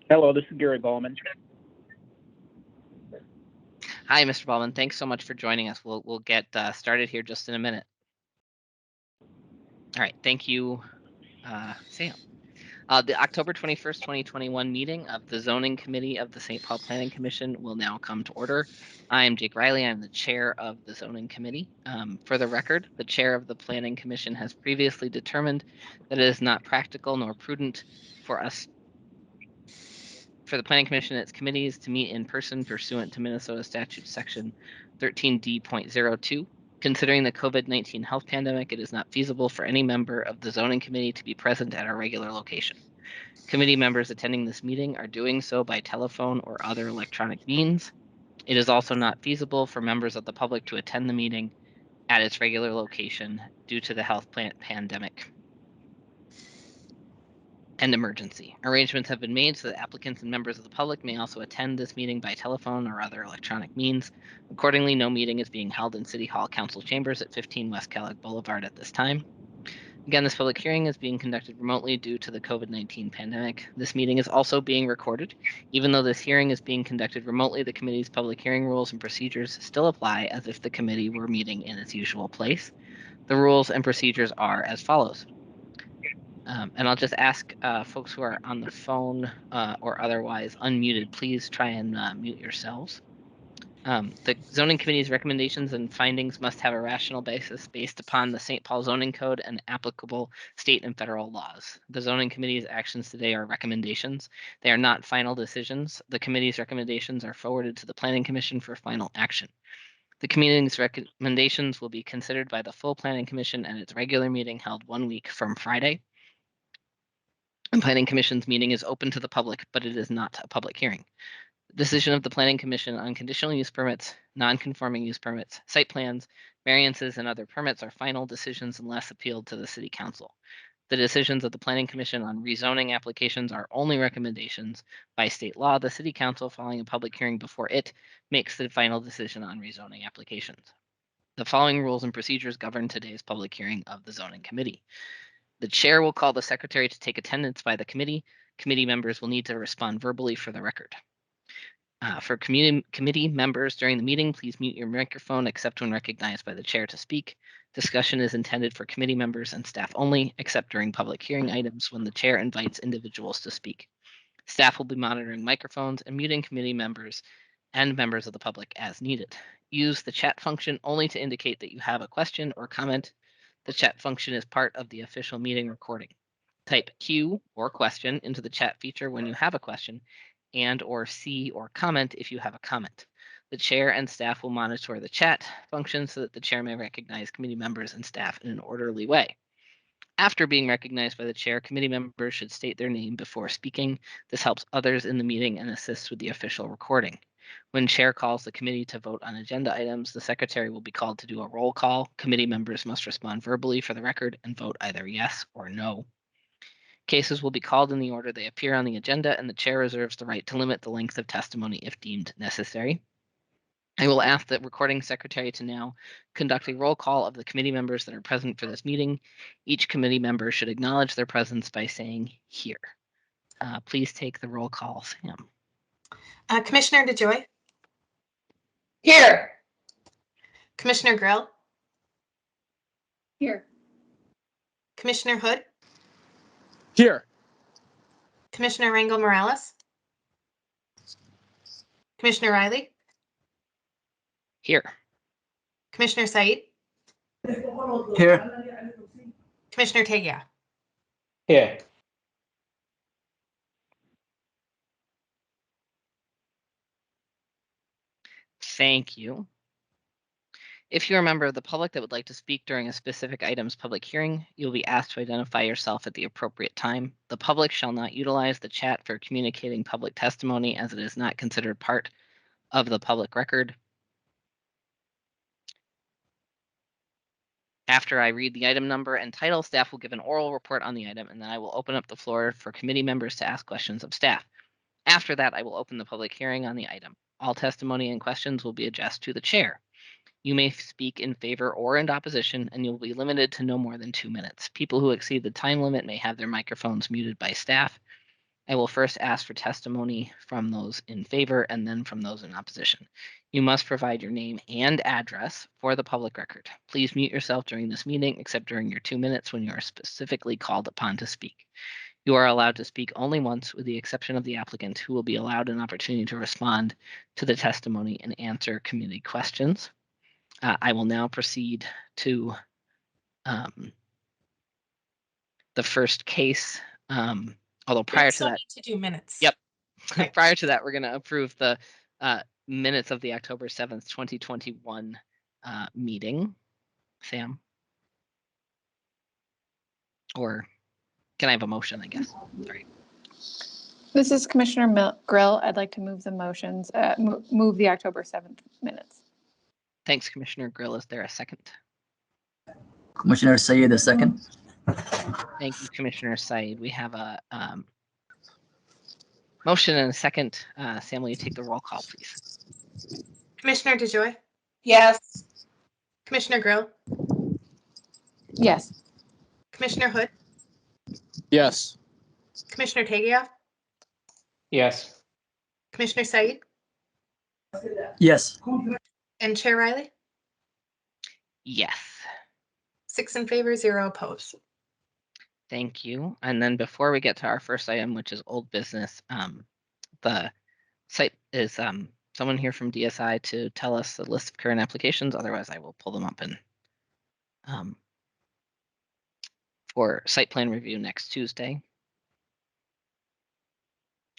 Hello, this is Gary Ballman. Hi, Mr. Ballman. Thanks so much for joining us. We'll get started here just in a minute. All right. Thank you, Sam. The October 21st, 2021 meeting of the Zoning Committee of the St. Paul Planning Commission will now come to order. I am Jake Riley. I'm the chair of the Zoning Committee. For the record, the chair of the Planning Commission has previously determined that it is not practical nor prudent for the Planning Commission and its committees to meet in person pursuant to Minnesota Statute Section 13D.02. Considering the COVID-19 health pandemic, it is not feasible for any member of the Zoning Committee to be present at our regular location. Committee members attending this meeting are doing so by telephone or other electronic means. It is also not feasible for members of the public to attend the meeting at its regular location due to the health pandemic and emergency. Arrangements have been made so that applicants and members of the public may also attend this meeting by telephone or other electronic means. Accordingly, no meeting is being held in City Hall Council Chambers at 15 West Kellogg Boulevard at this time. Again, this public hearing is being conducted remotely due to the COVID-19 pandemic. This meeting is also being recorded. Even though this hearing is being conducted remotely, the committee's public hearing rules and procedures still apply as if the committee were meeting in its usual place. The rules and procedures are as follows. And I'll just ask folks who are on the phone or otherwise unmuted, please try and mute yourselves. The Zoning Committee's recommendations and findings must have a rational basis based upon the St. Paul Zoning Code and applicable state and federal laws. The Zoning Committee's actions today are recommendations. They are not final decisions. The committee's recommendations are forwarded to the Planning Commission for final action. The committee's recommendations will be considered by the full Planning Commission at its regular meeting held 1 week from Friday. The Planning Commission's meeting is open to the public, but it is not a public hearing. The decision of the Planning Commission on conditional use permits, non-conforming use permits, site plans, variances, and other permits are final decisions unless appealed to the City Council. The decisions of the Planning Commission on rezoning applications are only recommendations. By state law, the City Council, following a public hearing before it, makes the final decision on rezoning applications. The following rules and procedures govern today's public hearing of the Zoning Committee. The chair will call the secretary to take attendance by the committee. Committee members will need to respond verbally for the record. For committee members during the meeting, please mute your microphone except when recognized by the chair to speak. Discussion is intended for committee members and staff only, except during public hearing items when the chair invites individuals to speak. Staff will be monitoring microphones and muting committee members and members of the public as needed. Use the chat function only to indicate that you have a question or comment. The chat function is part of the official meeting recording. Type Q or question into the chat feature when you have a question, and or C or comment if you have a comment. The chair and staff will monitor the chat function so that the chair may recognize committee members and staff in an orderly way. After being recognized by the chair, committee members should state their name before speaking. This helps others in the meeting and assists with the official recording. When chair calls the committee to vote on agenda items, the secretary will be called to do a roll call. Committee members must respond verbally for the record and vote either yes or no. Cases will be called in the order they appear on the agenda, and the chair reserves the right to limit the length of testimony if deemed necessary. I will ask the recording secretary to now conduct a roll call of the committee members that are present for this meeting. Each committee member should acknowledge their presence by saying here. Please take the roll call, Sam. Commissioner DeJoy? Here. Commissioner Grill? Here. Commissioner Hood? Here. Commissioner Rangel Morales? Commissioner Riley? Here. Commissioner Said? Here. Commissioner Tegia? Here. Thank you. If you're a member of the public that would like to speak during a specific item's public hearing, you'll be asked to identify yourself at the appropriate time. The public shall not utilize the chat for communicating public testimony, as it is not considered part of the public record. After I read the item number and title, staff will give an oral report on the item, and then I will open up the floor for committee members to ask questions of staff. After that, I will open the public hearing on the item. All testimony and questions will be addressed to the chair. You may speak in favor or in opposition, and you'll be limited to no more than 2 minutes. People who exceed the time limit may have their microphones muted by staff. I will first ask for testimony from those in favor and then from those in opposition. You must provide your name and address for the public record. Please mute yourself during this meeting, except during your 2 minutes when you are specifically called upon to speak. You are allowed to speak only once, with the exception of the applicant, who will be allowed an opportunity to respond to the testimony and answer community questions. I will now proceed to the first case. Although prior to that, need to do minutes. Yep. Okay. Prior to that, we're going to approve the minutes of the October 7th, 2021 meeting. Sam? Or can I have a motion, I guess? Sorry. This is Commissioner Grill. I'd like to move the motions, move the October 7th minutes. Thanks, Commissioner Grill. Is there a second? Commissioner Sayed, a second. Thank you, Commissioner Said. We have a motion and a second. Sam, will you take the roll call, please? Commissioner DeJoy, Yes. Commissioner Grill, Yes. Commissioner Hood, Yes. Commissioner Tagia, Yes. Commissioner Said, Yes. and Chair Riley. Yes. 6 in favor, 0 opposed. Thank you. And then before we get to our first item, which is old business, the site is someone here from DSI to tell us the list of current applications. Otherwise, I will pull them up and for site plan review next Tuesday.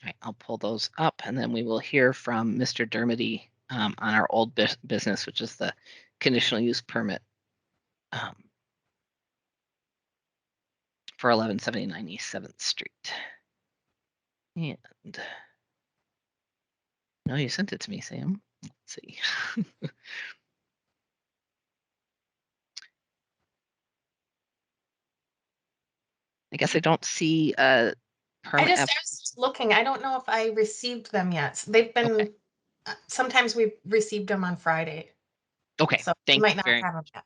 All right, I'll pull those up, and then we will hear from Mr. Dermody on our old business, which is the conditional use permit for 1179 East 7th Street. And no, you sent it to me, Sam. Let's see. I guess I don't see a permit. I was looking. I don't know if I received them yet. They've been, Okay. Sometimes we received them on Friday. Okay, So you thank might you not very have them yet.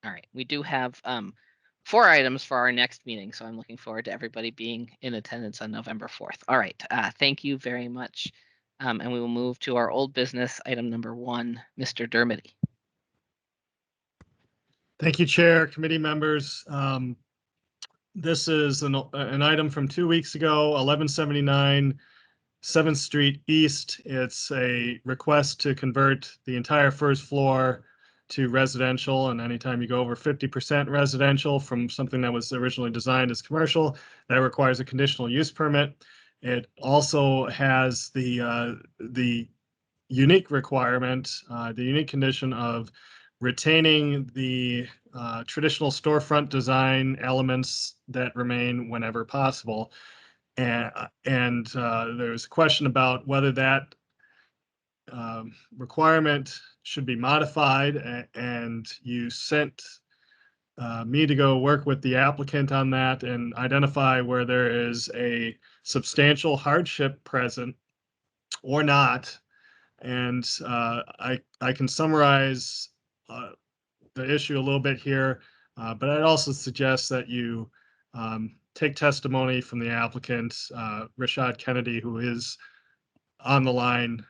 All right, we do have 4 items for our next meeting, so I'm looking forward to everybody being in attendance on November 4th. All right, thank you very much. And we will move to our old business item number 1, Mr. Dermody. Thank you, Chair, committee members. This is an item from 2 weeks ago, 1179 7th Street East. It's a request to convert the entire first floor to residential, and anytime you go over 50% residential from something that was originally designed as commercial, that requires a conditional use permit. It also has the unique requirement, the unique condition of retaining the traditional storefront design elements that remain whenever possible. And there's a question about whether that requirement should be modified, and you sent me to go work with the applicant on that and identify where there is a substantial hardship present or not. And I can summarize the issue a little bit here, but I'd also suggest that you take testimony from the applicant, Rashad Kennedy, who is on the line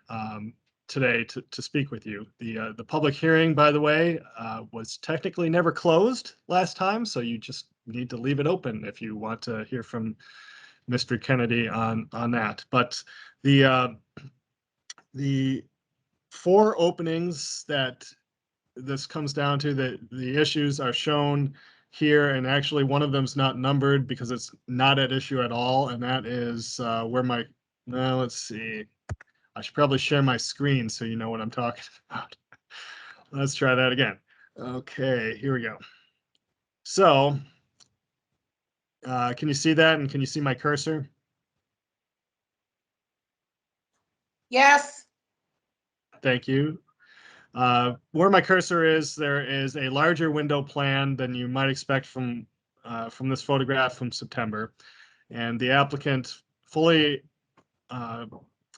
today to speak with you. The public hearing, by the way, was technically never closed last time, so you just need to leave it open if you want to hear from Mr. Kennedy on that. But the 4 openings that this comes down to, the issues are shown here, and actually one of them's not numbered because it's not at issue at all, and that is where my, let's see, I should probably share my screen so you know what I'm talking about. Let's try that again. Okay, here we go. So can you see that, and can you see my cursor? Yes. Thank you. Where my cursor is, there is a larger window plan than you might expect from this photograph from September. And the applicant fully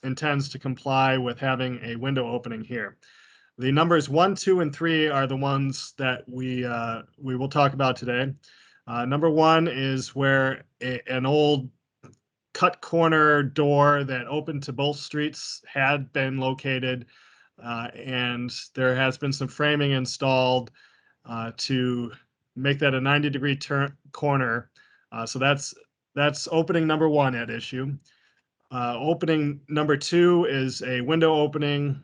intends to comply with having a window opening here. The numbers 1, 2, and 3 are the ones that we will talk about today. Number 1 is where an old cut corner door that opened to both streets had been located, and there has been some framing installed to make that a 90-degree corner. So that's opening number one at issue. Opening number two is a window opening.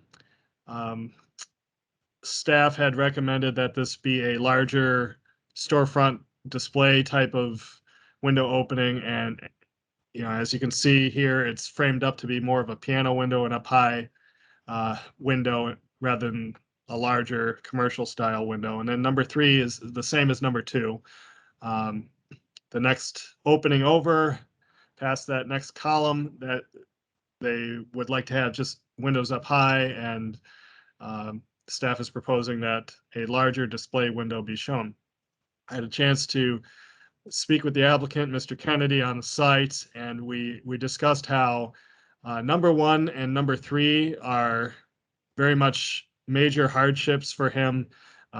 Staff had recommended that this be a larger storefront display type of window opening, and as you can see here, it's framed up to be more of a piano window and up high window rather than a larger commercial style window. And then number three is the same as number two. The next opening over past that next column, that they would like to have just windows up high, and staff is proposing that a larger display window be shown. I had a chance to speak with the applicant, Mr. Kennedy, on the site, and we discussed how number one and number three are very much major hardships for him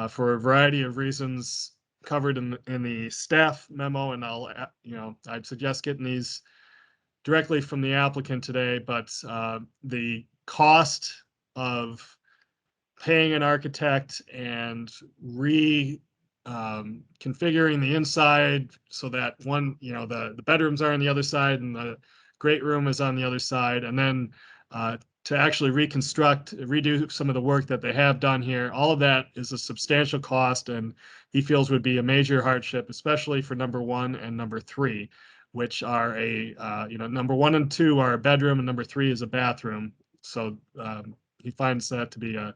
for a variety of reasons covered in the staff memo. And I'd suggest getting these directly from the applicant today, but the cost of paying an architect and configuring the inside so that the bedrooms are on the other side and the great room is on the other side, and then to actually redo some of the work that they have done here. All of that is a substantial cost, and he feels would be a major hardship, especially for number one and number three, which are number one and two are a bedroom, and number three is a bathroom. So he finds that to be a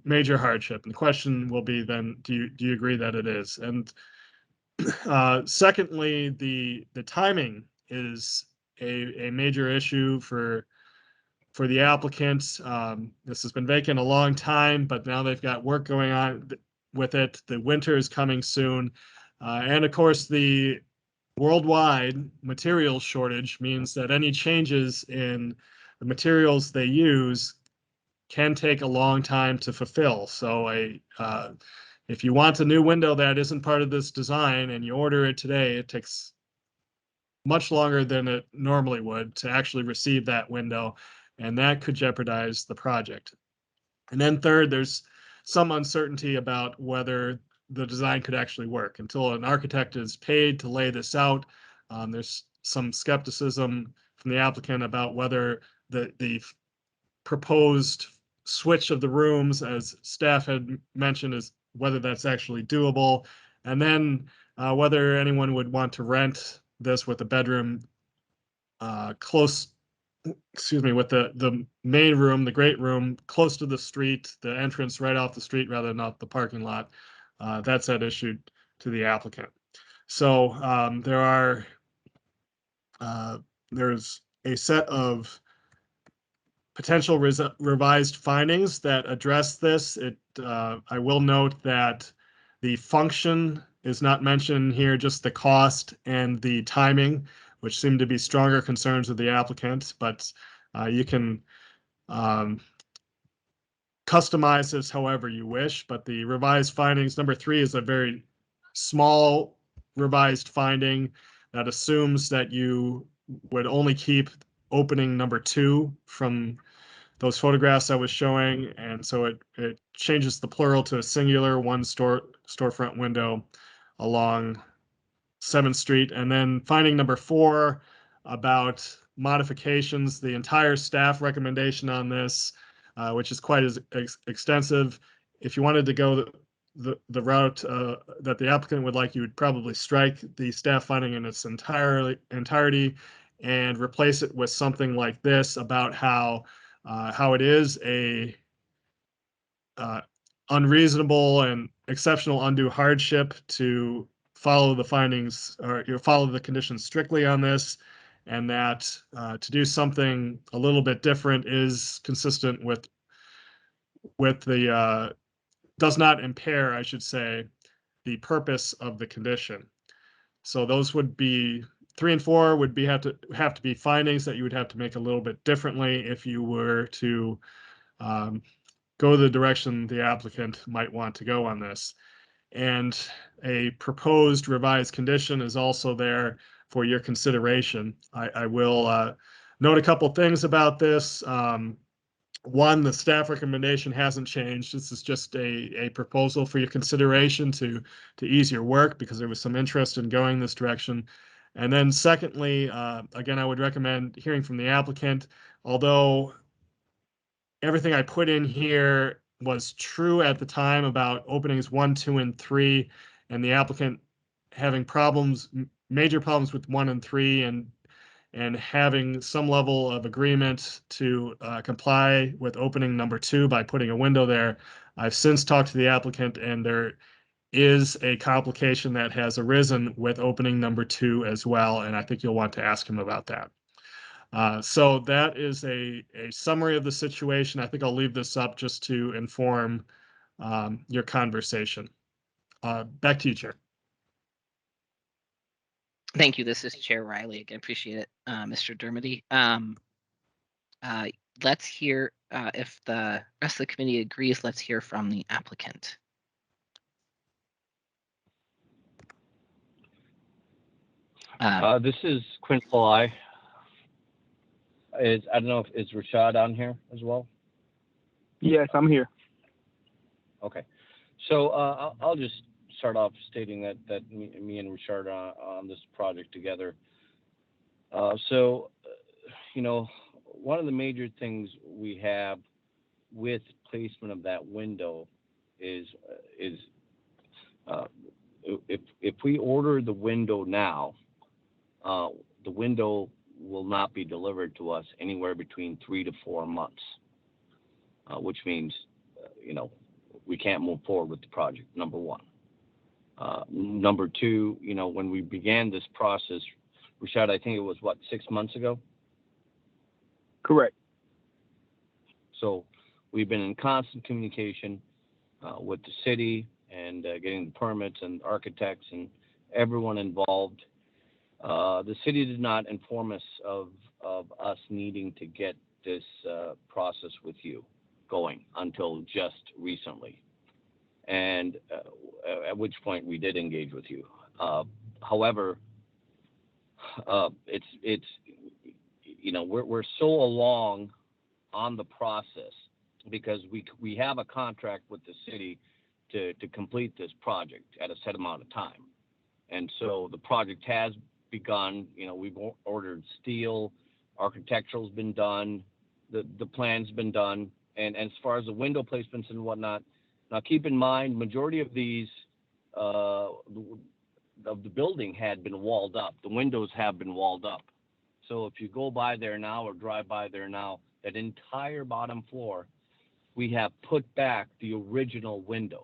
major hardship. And the question will be then, do you agree that it is? And secondly, the timing is a major issue for the applicants. This has been vacant a long time, but now they've got work going on with it. The winter is coming soon. And of course, the worldwide materials shortage means that any changes in the materials they use can take a long time to fulfill. So if you want a new window that isn't part of this design and you order it today, it takes much longer than it normally would to actually receive that window, and that could jeopardize the project. And then third, there's some uncertainty about whether the design could actually work. Until an architect is paid to lay this out, there's some skepticism from the applicant about whether the proposed switch of the rooms, as staff had mentioned, is whether that's actually doable, and then whether anyone would want to rent this with a bedroom with the main room, the great room, close to the street, the entrance right off the street rather than off the parking lot. That's at issue to the applicant. So there's a set of potential revised findings that address this. I will note that the function is not mentioned here, just the cost and the timing, which seem to be stronger concerns of the applicant, but you can customize this however you wish. But the revised findings, number three is a very small revised finding that assumes that you would only keep opening number two from those photographs I was showing, and so it changes the plural to a singular one storefront window along 7th Street. And then finding number four about modifications, the entire staff recommendation on this, which is quite as extensive. If you wanted to go the route that the applicant would like, you would probably strike the staff finding in its entirety and replace it with something like this about how it is a unreasonable and exceptional undue hardship to follow the findings or follow the conditions strictly on this, and that to do something a little bit different is consistent with the does not impair, I should say, the purpose of the condition. So those would be 3 and 4 would be have to be findings that you would have to make a little bit differently if you were to go the direction the applicant might want to go on this. And a proposed revised condition is also there for your consideration. I will note a couple things about this. One, the staff recommendation hasn't changed. This is just a proposal for your consideration to ease your work because there was some interest in going this direction. And then secondly, again, I would recommend hearing from the applicant. Although everything I put in here was true at the time about openings 1, 2, and 3, and the applicant having problems, major problems with 1 and 3, and having some level of agreement to comply with opening number 2 by putting a window there. I've since talked to the applicant, and there is a complication that has arisen with opening number 2 as well, and I think you'll want to ask him about that. So that is a summary of the situation. I think I'll leave this up just to inform your conversation. Back to you, Chair. Thank you. This is Chair Riley. Again, appreciate it, Mr. Dermody. Let's hear, if the rest of the committee agrees, let's hear from the applicant. This is Quinn Pillai. I don't know if is Rashad on here as well. Yes, I'm here. Okay, so I'll just start off stating that me and Rashad are on this project together. You know, one of the major things we have with placement of that window is if we order the window now, the window will not be delivered to us anywhere between 3 to 4 months, which means, you know, we can't move forward with the project, number one. Number two, you know, when we began this process, Rashad, I think it was, what, 6 months ago? Correct. So we've been in constant communication with the city and getting the permits and architects and everyone involved. The city did not inform us of us needing to get this process with you going until just recently, and at which point we did engage with you. However, it's you know, we're so along on the process because we have a contract with the city to complete this project at a set amount of time, and so the project has begun. You know, we've ordered steel, architectural's been done, the plan's been done, and as far as the window placements and whatnot, now keep in mind, majority of these of the building had been walled up. The windows have been walled up. So if you go by there now or drive by there now, that entire bottom floor, we have put back the original windows.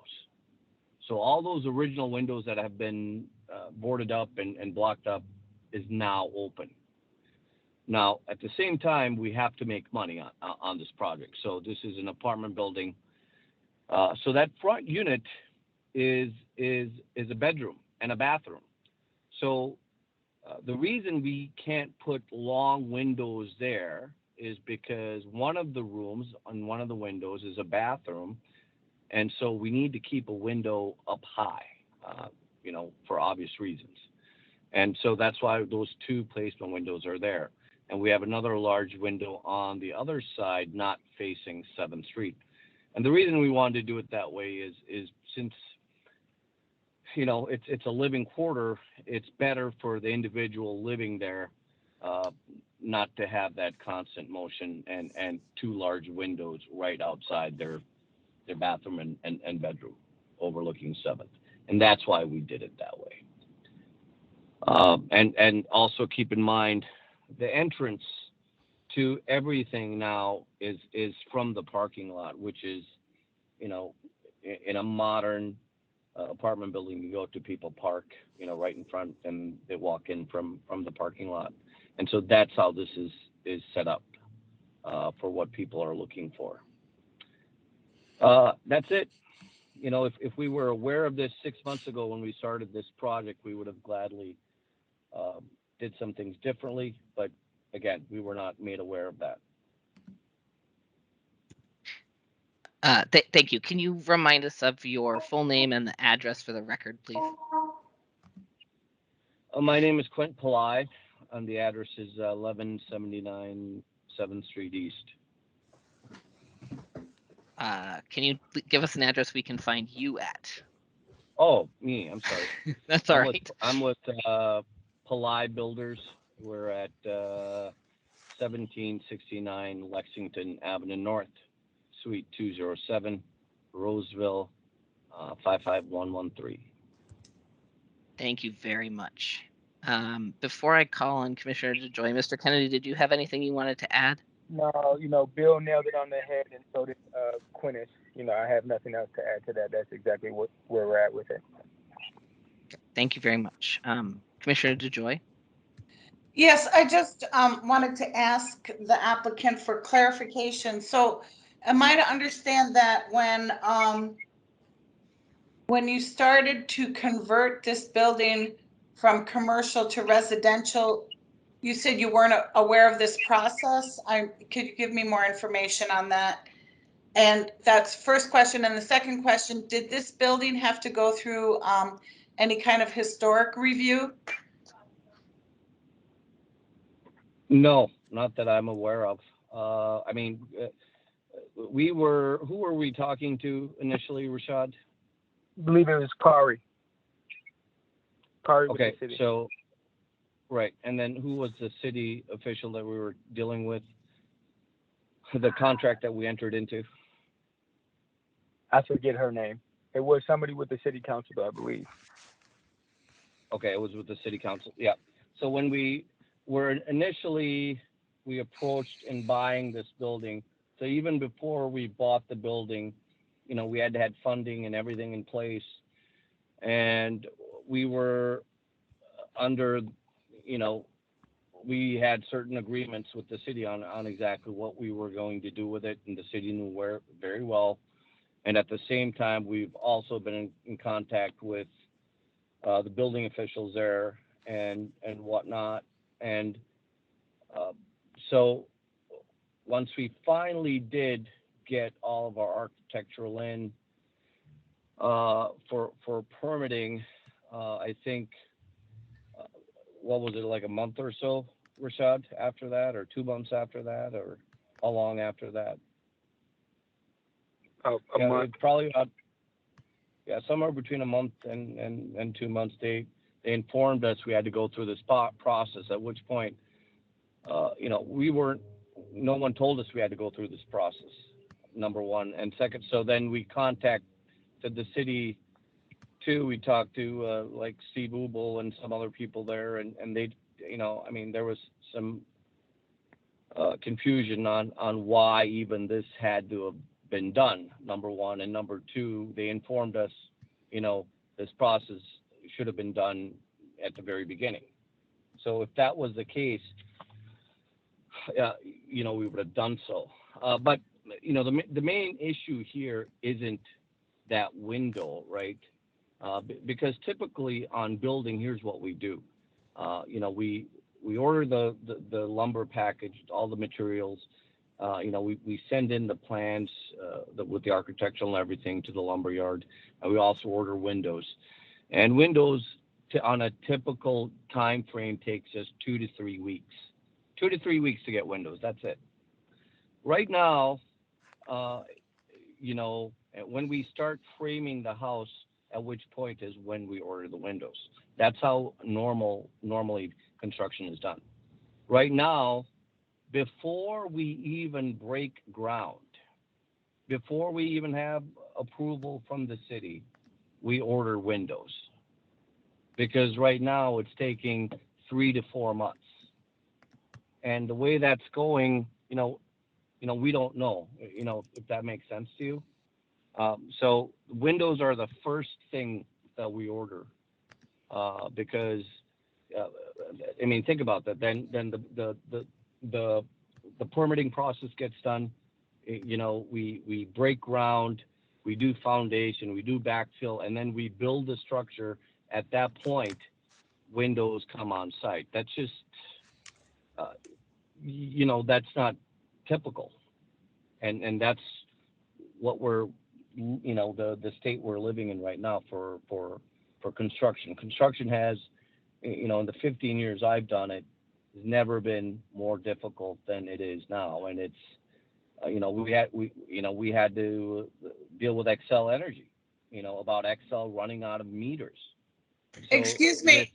So all those original windows that have been boarded up and blocked up is now open. Now, at the same time, we have to make money on this project. So this is an apartment building. So that front unit is a bedroom and a bathroom. So the reason we can't put long windows there is because one of the rooms on one of the windows is a bathroom, and so we need to keep a window up high, you know, for obvious reasons. And so that's why those 2 placement windows are there. And we have another large window on the other side, not facing 7th Street. And the reason we wanted to do it that way is since, you know, it's a living quarter, it's better for the individual living there not to have that constant motion and 2 large windows right outside their bathroom and bedroom overlooking 7th. And that's why we did it that way. And also keep in mind, the entrance to everything now is from the parking lot, which is, you know, in a modern apartment building, you go to people park, you know, right in front, and they walk in from the parking lot. And so that's how this is set up for what people are looking for. That's it. You know, if we were aware of this 6 months ago when we started this project, we would have gladly did some things differently. But again, we were not made aware of that. Thank you. Can you remind us of your full name and the address for the record, please? My name is Quint Pillai, and the address is 1179 7th Street East. Can you give us an address we can find you at? Oh, me. I'm sorry. That's all right. I'm with Pillai Builders. We're at 1769 Lexington Avenue North, Suite 207, Roseville, 55113. Thank you very much. Before I call on Commissioner DeJoy, Mr. Kennedy, did you have anything you wanted to add? No, Bill nailed it on the head, and so did Quintus. I have nothing else to add to that. That's exactly where we're at with it. Thank you very much. Commissioner DeJoy? Yes, I just wanted to ask the applicant for clarification. So am I to understand that when you started to convert this building from commercial to residential, you said you weren't aware of this process? Could you give me more information on that? And that's first question. And the second question, did this building have to go through any kind of historic review? No, not that I'm aware of. Who were we talking to initially, Rashad? I believe it was Kari. Kari with Okay, the city. so, right. And then who was the city official that we were dealing with? The contract that we entered into? I forget her name. It was somebody with the city council, I believe. Okay, it was with the city council. Yeah. So when we approached in buying this building, so even before we bought the building, we had to have funding and everything in place. And we were under, we had certain agreements with the city on exactly what we were going to do with it. And the city knew where very well. And at the same time, we've also been in contact with the building officials there and whatnot. And so once we finally did get all of our architectural in for permitting, I think, what was it, like a month or so, Rashad, after that, or 2 months after that, or how long after that? A month. Probably about, somewhere between a month and 2 months. They informed us we had to go through this process, at which point, no one told us we had to go through this process, number one. And second, so then we contacted the city too. We talked to like Steve Ubel and some other people there, and they, there was some confusion on why even this had to have been done, number one. And number two, they informed us, this process should have been done at the very beginning. So if that was the case, we would have done so. But the main issue here isn't that window, right? Because typically on building, here's what we do. We order the lumber package, all the materials. We send in the plans with the architectural and everything to the lumber yard. We also order windows. And windows on a typical time frame takes us 2 to 3 weeks. 2 to 3 weeks to get windows. That's it. Right now, when we start framing the house, at which point is when we order the windows. That's how normally construction is done. Right now, before we even break ground, before we even have approval from the city, we order windows. Because right now it's taking 3 to 4 months. And the way that's going, we don't know, if that makes sense to you. So windows are the first thing that we order, because, think about that. Then the permitting process gets done. We break ground, we do foundation, we do backfill, and then we build the structure. At that point, windows come on site. That's just, that's not typical. And that's what we're, the state we're living in right now for construction. Construction has you know, in the 15 years I've done it, it's never been more difficult than it is now. And it's, you know, we had to deal with Excel Energy, you know, about Excel running out of meters. So Excuse me.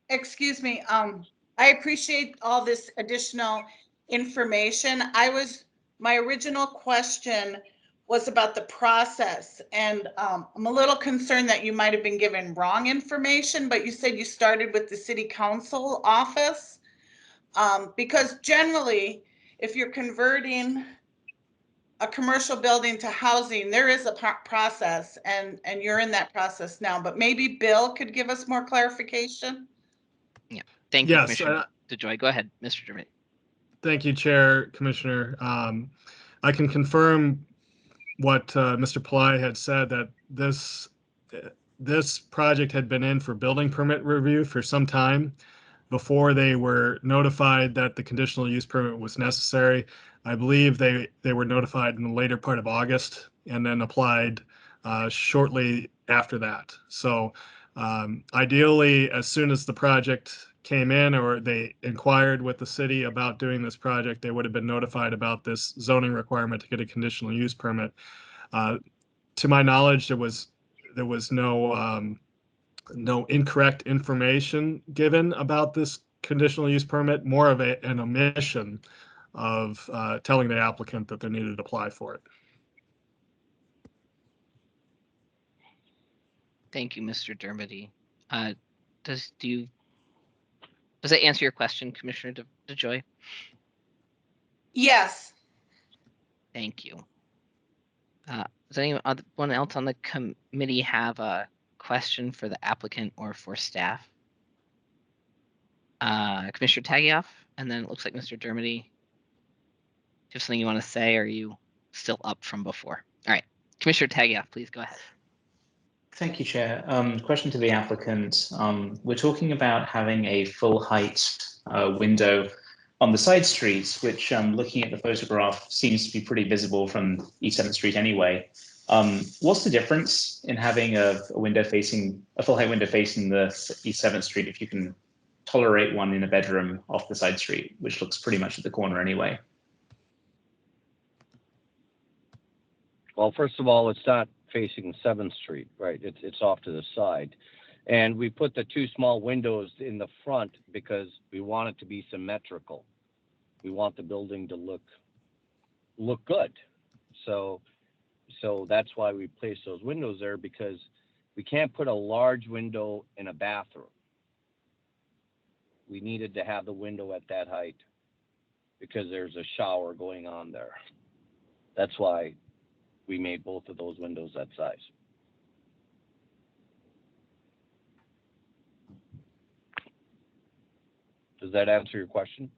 Excuse me. I appreciate all this additional information. My original question was about the process, and I'm a little concerned that you might have been given wrong information, but you said you started with the city council office. Because generally, if you're converting a commercial building to housing, there is a process, and you're in that process now, but maybe Bill could give us more clarification. Yeah, thank you, Yes, Commissioner DeJoy. Go ahead, Mr. Dermody. thank you, Chair, Commissioner. I can confirm what Mr. Pillai had said, that this project had been in for building permit review for some time before they were notified that the conditional use permit was necessary. I believe they were notified in the later part of August and then applied shortly after that. So ideally, as soon as the project came in or they inquired with the city about doing this project, they would have been notified about this zoning requirement to get a conditional use permit. To my knowledge, there was no incorrect information given about this conditional use permit, more of an omission of telling the applicant that they needed to apply for it. Thank you, Mr. Dermody. Does that answer your question, Commissioner DeJoy? Yes. Thank you. Does anyone else on the committee have a question for the applicant or for staff? Commissioner Tagioff, and then it looks like Mr. Dermody. Do you have something you want to say, or are you still up from before? All right, Commissioner Tagioff, please go ahead. Thank you, Chair. Question to the applicant. We're talking about having a full height window on the side streets, which looking at the photograph seems to be pretty visible from East 7th Street anyway. What's the difference in having a full height window facing the East 7th Street if you can tolerate one in a bedroom off the side street, which looks pretty much at the corner anyway? Well, first of all, it's not facing 7th Street, right? It's off to the side. And we put the two small windows in the front because we want it to be symmetrical. We want the building to look good. So that's why we placed those windows there, because we can't put a large window in a bathroom. We needed to have the window at that height because there's a shower going on there. That's why we made both of those windows that size. Does that answer your question?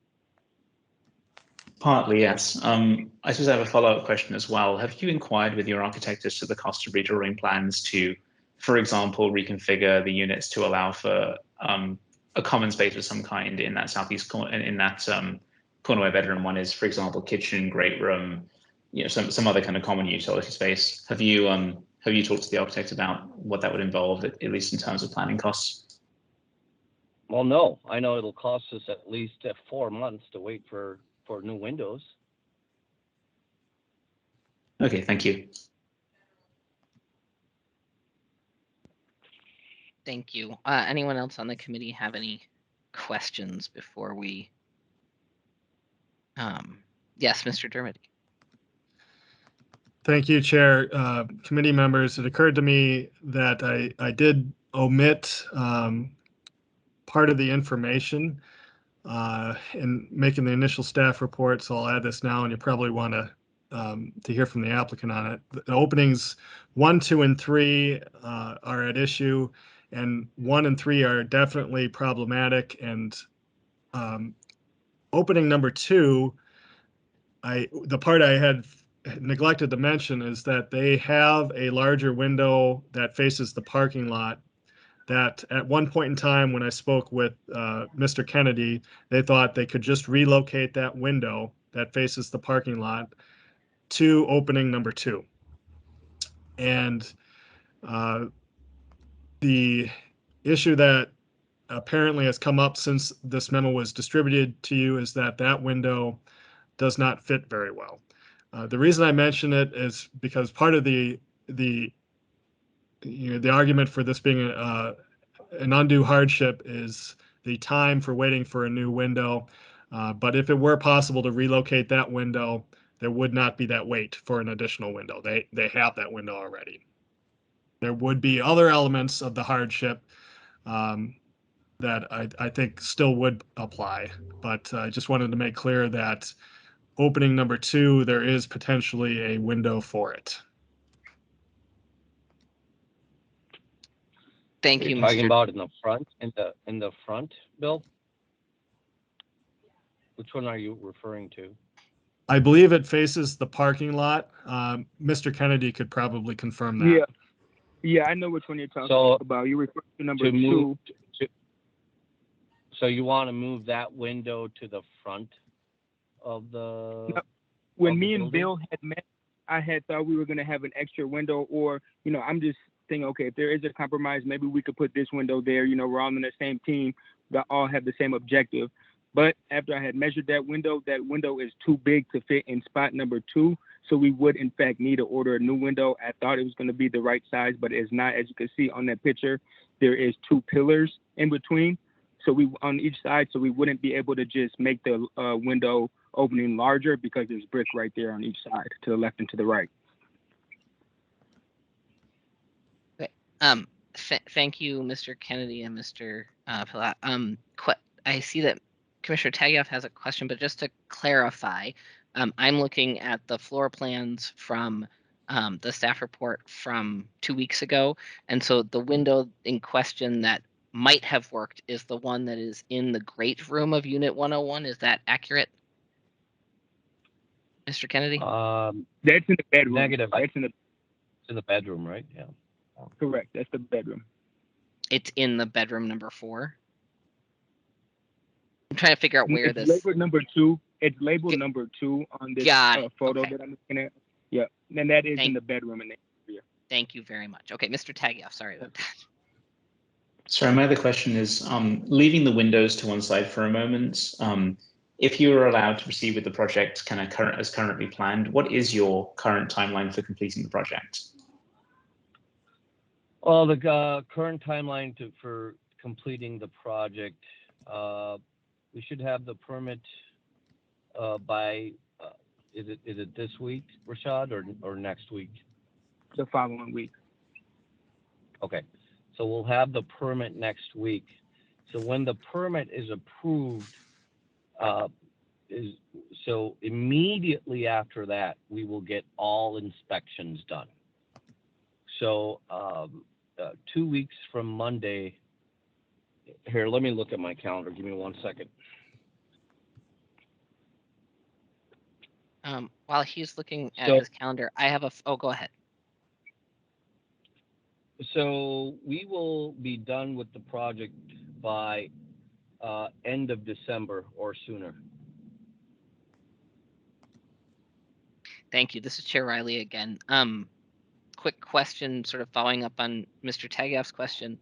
Partly, yes. I suppose I have a follow-up question as well. Have you inquired with your architect as to the cost of redrawing plans to, for example, reconfigure the units to allow for a common space of some kind in that southeast corner, in that corner where bedroom one is, for example, kitchen, great room, you know, some other kind of common utility space? Have you talked to the architect about what that would involve, at least in terms of planning costs? Well, no. I know it'll cost us at least 4 months to wait for new windows. Okay, thank you. Thank you. Anyone else on the committee have any questions before we? Yes, Mr. Dermody. Thank you, Chair. Committee members, it occurred to me that I did omit part of the information in making the initial staff report, so I'll add this now, and you probably want to hear from the applicant on it. The openings 1, 2, and 3 are at issue, and 1 and 3 are definitely problematic. And opening number 2, the part I had neglected to mention is that they have a larger window that faces the parking lot, that at one point in time when I spoke with Mr. Kennedy, they thought they could just relocate that window that faces the parking lot to opening number 2. And the issue that apparently has come up since this memo was distributed to you is that that window does not fit very well. The reason I mention it is because part of the argument for this being an undue hardship is the time for waiting for a new window. But if it were possible to relocate that window, there would not be that wait for an additional window. They have that window already. There would be other elements of the hardship that I think still would apply, but I just wanted to make clear that opening number 2, there is potentially a window for it. Thank you, You're talking Mr. about in the front, in the front, Bill? Which one are you referring to? I believe it faces the parking lot. Mr. Kennedy could probably confirm that. Yeah, I know which one you're talking about. You refer to number 2. So you want to move that window to the front of the. No, when of me the and building? Bill had met, I had thought we were going to have an extra window, or I'm just thinking, okay, if there is a compromise, maybe we could put this window there. We're all on the same team, that all have the same objective. But after I had measured that window is too big to fit in spot number 2. So we would, in fact, need to order a new window. I thought it was going to be the right size, but it's not. As you can see on that picture, there is 2 pillars in between. So we on each side, so we wouldn't be able to just make the window opening larger because there's brick right there on each side, to the left and to the right. Thank you, Mr. Kennedy and Mr. Palat. I see that Commissioner Taguieff has a question, but just to clarify, I'm looking at the floor plans from the staff report from 2 weeks ago, and so the window in question that might have worked is the one that is in the great room of Unit 101. Is that accurate, Mr. Kennedy? That's in the bedroom. Negative. That's in the bedroom, right? Yeah. Correct. That's the bedroom. It's in the bedroom number 4. I'm trying to figure out where it's this. Labeled number 2. It's labeled number 2 on this photo that I'm looking at. Yeah, and that is in the bedroom in the area. Thank you very much. Okay, Mr. Taguieff, sorry about that. Sorry, my other question is, leaving the windows to one side for a moment, if you were allowed to proceed with the project as currently planned, what is your current timeline for completing the project? Well, the current timeline for completing the project, we should have the permit by, is it this week, Rashad, or next week? The following week. Okay, so we'll have the permit next week. So when the permit is approved, so immediately after that, we will get all inspections done. So 2 weeks from Monday, here, let me look at my calendar. Give me 1 second. While he's looking at his calendar, I have go ahead. So we will be done with the project by end of December or sooner. Thank you. This is Chair Riley again. Quick question, sort of following up on Mr. Taguieff's question.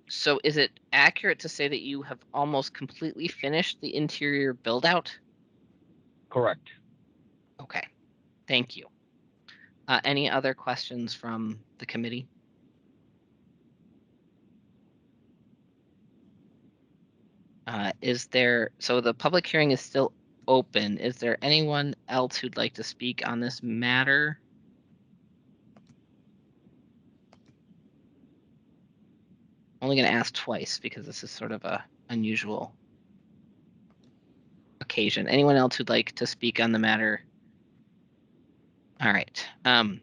So is it accurate to say that you have almost completely finished the interior build out? Correct. Okay, thank you. Any other questions from the committee? So the public hearing is still open. Is there anyone else who'd like to speak on this matter? Only going to ask twice because this is sort of a unusual occasion. Anyone else who'd like to speak on the matter? All right. I'd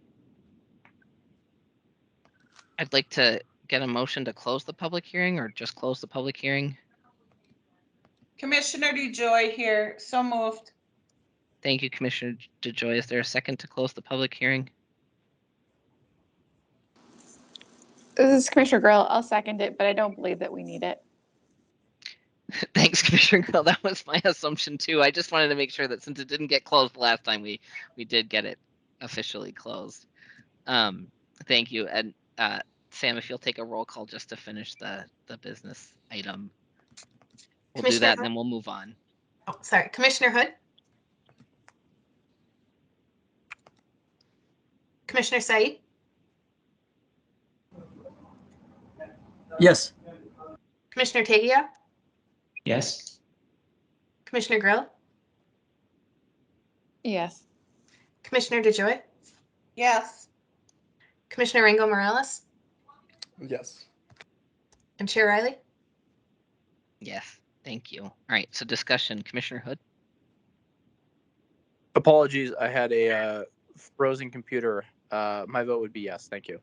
like to get a motion to close the public hearing, or just close the public hearing. Commissioner DeJoy here, so moved. Thank you, Commissioner DeJoy. Is there a second to close the public hearing? This is Commissioner Grill. I'll second it, but I don't believe that we need it. Thanks, Commissioner Grill. That was my assumption too. I just wanted to make sure that since it didn't get closed last time, we did get it officially closed. Thank you. And Sam, if you'll take a roll call just to finish the business item. We'll do Commissioner that, and Hood? then we'll move on. Oh, sorry. Commissioner Hood? Commissioner Said? Yes. Commissioner Tegia? Yes. Commissioner Grill? Yes. Commissioner DeJoy? Yes. Commissioner Rango Morales? Yes. And Chair Riley? Yes, thank you. All right, so discussion, Commissioner Hood? Apologies, I had a frozen computer. My vote would be yes. Thank you.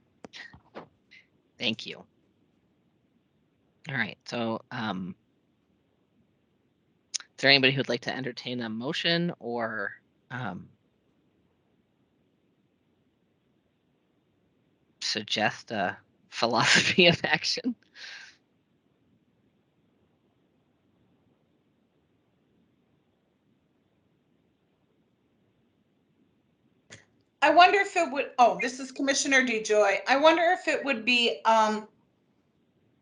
Thank you. All right, so is there anybody who'd like to entertain a motion or suggest a philosophy of action? I wonder if it would, oh, this is Commissioner DeJoy. I wonder if it would be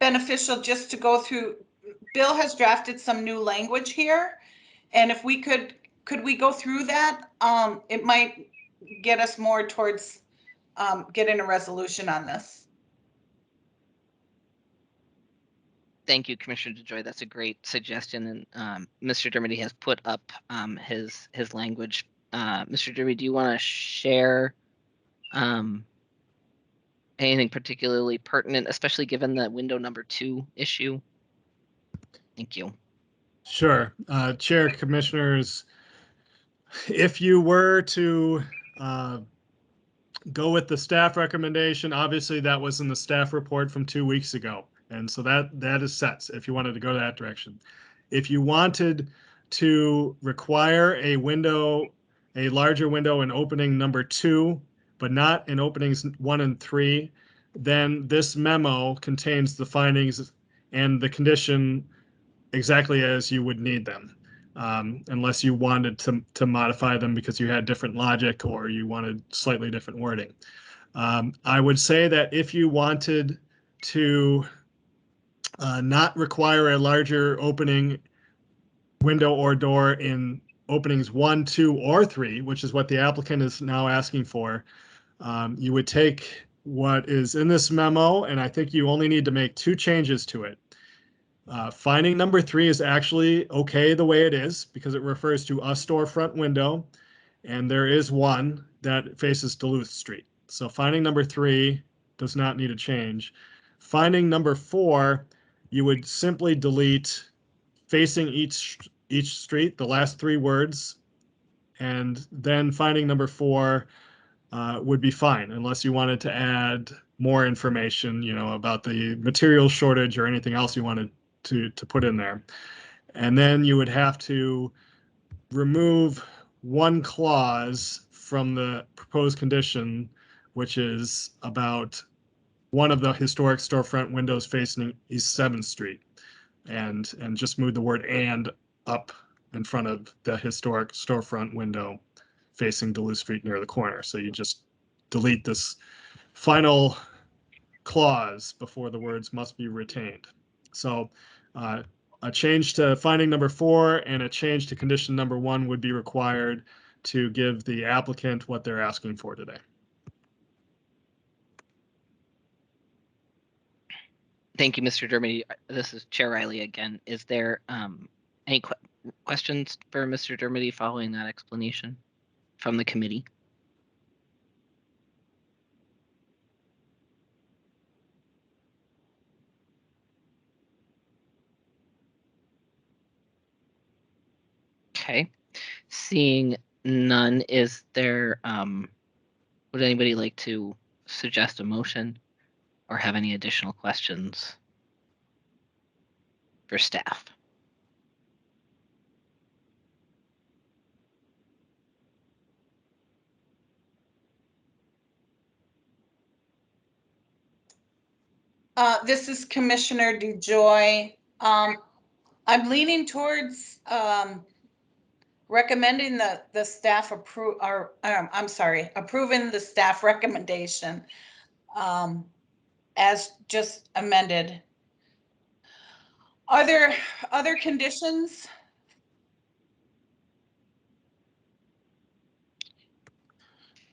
beneficial just to go through, Bill has drafted some new language here. And if we could we go through that? It might get us more towards getting a resolution on this. Thank you, Commissioner DeJoy. That's a great suggestion, and Mr. Dermody has put up his language. Mr. Dermody, do you want to share anything particularly pertinent, especially given the window number 2 issue? Thank you. Sure. Chair, Commissioners, if you were to go with the staff recommendation, obviously that was in the staff report from 2 weeks ago. And so that is set if you wanted to go that direction. If you wanted to require a larger window in opening number 2, but not in openings 1 and 3, then this memo contains the findings and the condition exactly as you would need them, unless you wanted to modify them because you had different logic or you wanted slightly different wording. I would say that if you wanted to not require a larger opening window or door in openings 1, 2, or 3, which is what the applicant is now asking for, you would take what is in this memo, and I think you only need to make 2 changes to it. Finding number 3 is actually okay the way it is because it refers to a storefront window, and there is one that faces Duluth Street. So finding number 3 does not need a change. Finding number 4, you would simply delete facing each street, the last 3 words, and then finding number 4 would be fine unless you wanted to add more information, about the material shortage or anything else you wanted to put in there. And then you would have to remove one clause from the proposed condition, which is about one of the historic storefront windows facing East 7th Street, and just move the word "and" up in front of the historic storefront window facing Duluth Street near the corner. So you just delete this final clause before the words "must be retained." So a change to finding number 4 and a change to condition number 1 would be required to give the applicant what they're asking for today. Thank you, Mr. Dermody. This is Chair Riley again. Is there any questions for Mr. Dermody following that explanation from the committee? Okay, seeing none, is there, would anybody like to suggest a motion or have any additional questions for staff? This is Commissioner DeJoy. I'm leaning towards recommending the staff approving the staff recommendation. as just amended. Are there other conditions?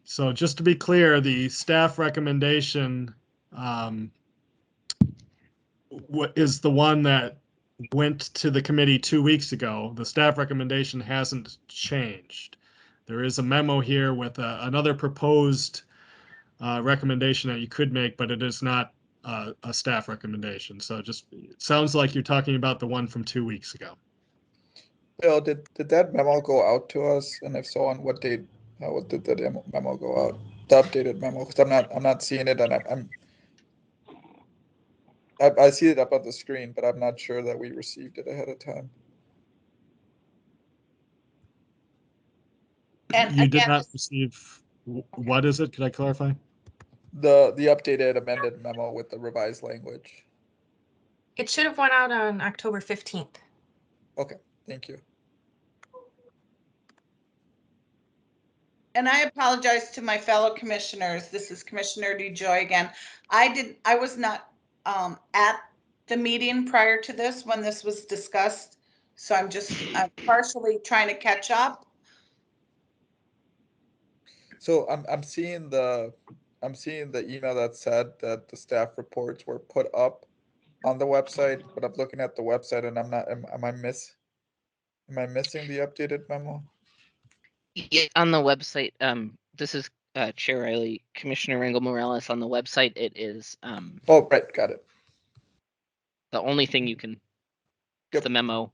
So just to be clear, the staff recommendation is the one that went to the committee 2 weeks ago. The staff recommendation hasn't changed. There is a memo here with another proposed recommendation that you could make, but it is not a staff recommendation. So just, it sounds like you're talking about the one from 2 weeks ago. Bill, did that memo go out to us? And if so, on what date? What did the memo go out? The updated memo, because I'm not seeing it, and I see it up on the screen, but I'm not sure that we received it ahead of time. And You did again, not receive, what is it? Could I clarify? The updated amended memo with the revised language. It should have went out on October 15th. Okay, thank you. and I apologize to my fellow commissioners. This is Commissioner DeJoy again. I was not at the meeting prior to this when this was discussed. So I'm partially trying to catch up. So I'm seeing the email that said that the staff reports were put up on the website, but I'm looking at the website and I'm not, am I missing the updated memo? Yeah, on the website, this is Chair Riley, Commissioner Rangel Morales. On the website, it is Oh, right, got it. the only thing you can, Yep. the memo.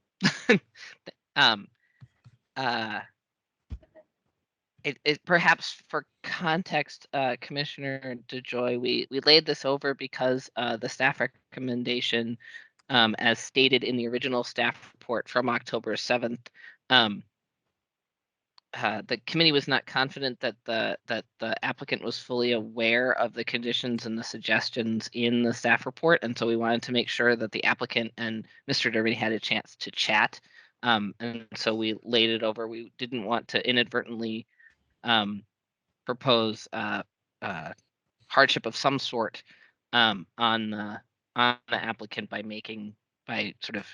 It perhaps for context, Commissioner DeJoy, we laid this over because the staff recommendation, as stated in the original staff report from October 7th, the committee was not confident that the applicant was fully aware of the conditions and the suggestions in the staff report, and so we wanted to make sure that the applicant and Mr. Dermody had a chance to chat, and so we laid it over. We didn't want to inadvertently propose hardship of some sort on the applicant by sort of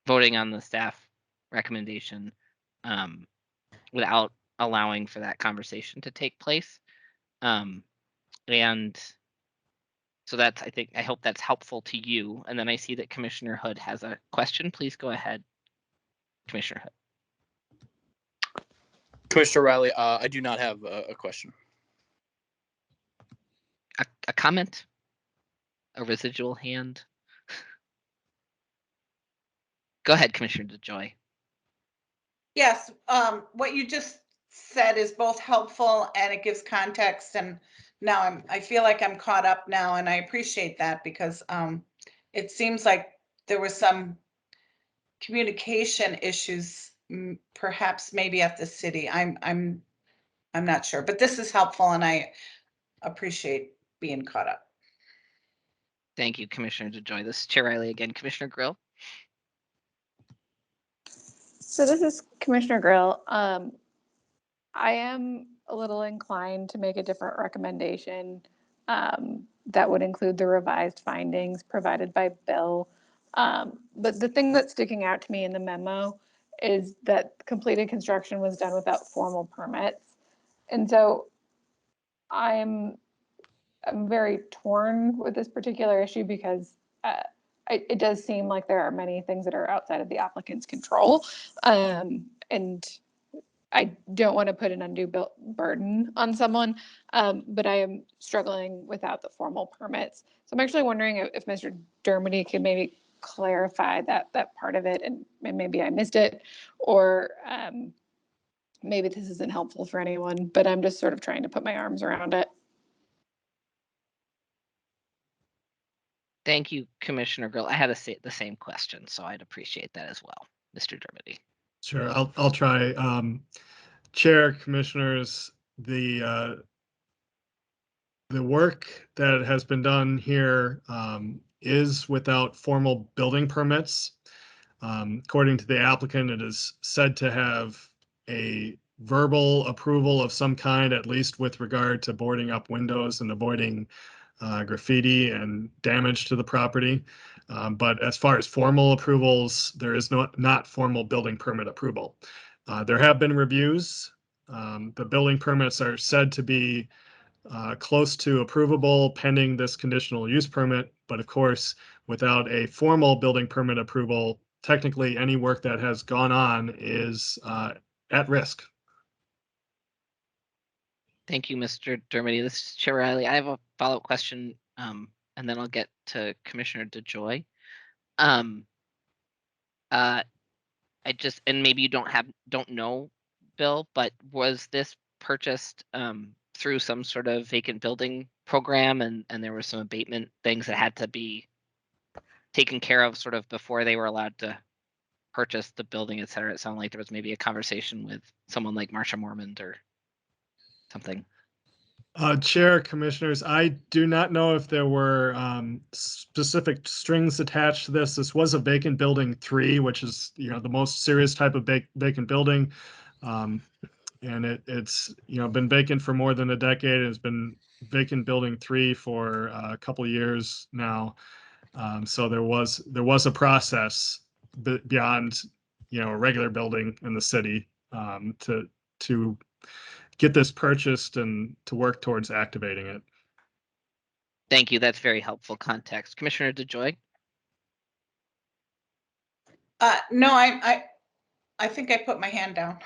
voting on the staff recommendation without allowing for that conversation to take place. And so that's, I hope that's helpful to you. And then I see that Commissioner Hood has a question. Please go ahead, Commissioner Hood. Commissioner Riley, I do not have a question. A comment? A residual hand? Go ahead, Commissioner DeJoy. Yes, what you just said is both helpful and it gives context, and now I feel like I'm caught up now, and I appreciate that because it seems like there was some communication issues, perhaps maybe at the city. I'm not sure, but this is helpful and I appreciate being caught up. Thank you, Commissioner DeJoy. This is Chair Riley again. Commissioner Grill. So this is Commissioner Grill. I am a little inclined to make a different recommendation that would include the revised findings provided by Bill. But the thing that's sticking out to me in the memo is that completed construction was done without formal permits. And so I'm very torn with this particular issue because it does seem like there are many things that are outside of the applicant's control. And I don't want to put an undue burden on someone, but I am struggling without the formal permits. So I'm actually wondering if Mr. Dermody could maybe clarify that part of it, and maybe I missed it, or maybe this isn't helpful for anyone, but I'm just sort of trying to put my arms around it. Thank you, Commissioner Grill. I had the same question, so I'd appreciate that as well, Mr. Dermody. Sure, I'll try. Chair, Commissioners, the work that has been done here is without formal building permits. According to the applicant, it is said to have a verbal approval of some kind, at least with regard to boarding up windows and avoiding graffiti and damage to the property. But as far as formal approvals, there is not formal building permit approval. There have been reviews. The building permits are said to be close to approvable pending this conditional use permit. But of course, without a formal building permit approval, technically any work that has gone on is at risk. Thank you, Mr. Dermody. This is Chair Riley. I have a follow-up question, and then I'll get to Commissioner DeJoy. I just, and maybe you don't know, Bill, but was this purchased through some sort of vacant building program, and there were some abatement things that had to be taken care of sort of before they were allowed to purchase the building, et cetera? It sounded like there was maybe a conversation with someone like Marsha Mormond or something. Chair, Commissioners, I do not know if there were specific strings attached to this. This was a vacant building 3, which is, the most serious type of vacant building. And it's, been vacant for more than a decade. It's been vacant building 3 for a couple of years now. So there was a process beyond, a regular building in the city to get this purchased and to work towards activating it. Thank you. That's very helpful context. Commissioner DeJoy? No, I think I put my hand down.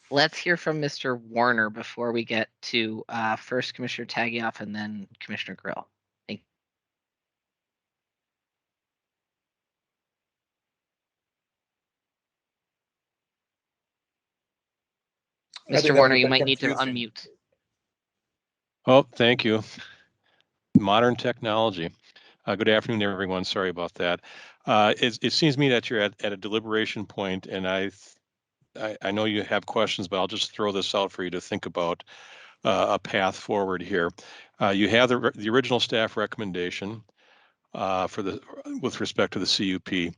Let's hear from Mr. Warner before we get to first Commissioner Tagioff and then Commissioner Grill. Thank you. Mr. Warner, you might need to unmute. Oh, thank you. Modern technology. Good afternoon, everyone. Sorry about that. It seems to me that you're at a deliberation point, and I know you have questions, but I'll just throw this out for you to think about a path forward here. You have the original staff recommendation with respect to the CUP,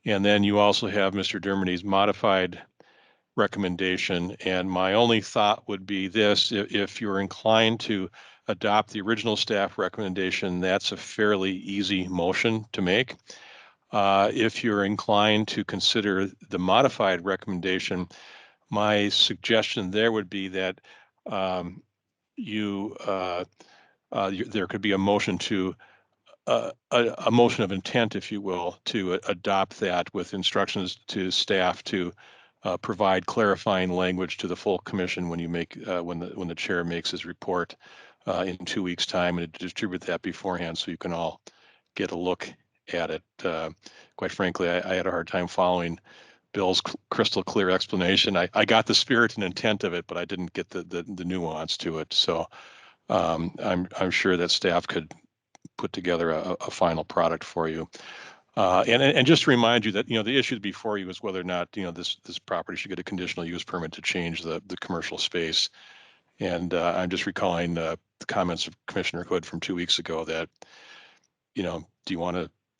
and then you also have Mr. Dermody's modified recommendation. And my only thought would be this: if you're inclined to adopt the original staff recommendation, that's a fairly easy motion to make. If you're inclined to consider the modified recommendation, my suggestion there would be that there could be a motion to a motion of intent, if you will, to adopt that with instructions to staff to provide clarifying language to the full commission when you make when the chair makes his report in 2 weeks' time, and to distribute that beforehand so you can all get a look at it. Quite frankly, I had a hard time following Bill's crystal clear explanation. I got the spirit and intent of it, but I didn't get the nuance to it. So I'm sure that staff could put together a final product for you. And just to remind you that, the issue before you is whether or not, this property should get a conditional use permit to change the commercial space. And I'm just recalling the comments of Commissioner Hood from 2 weeks ago that,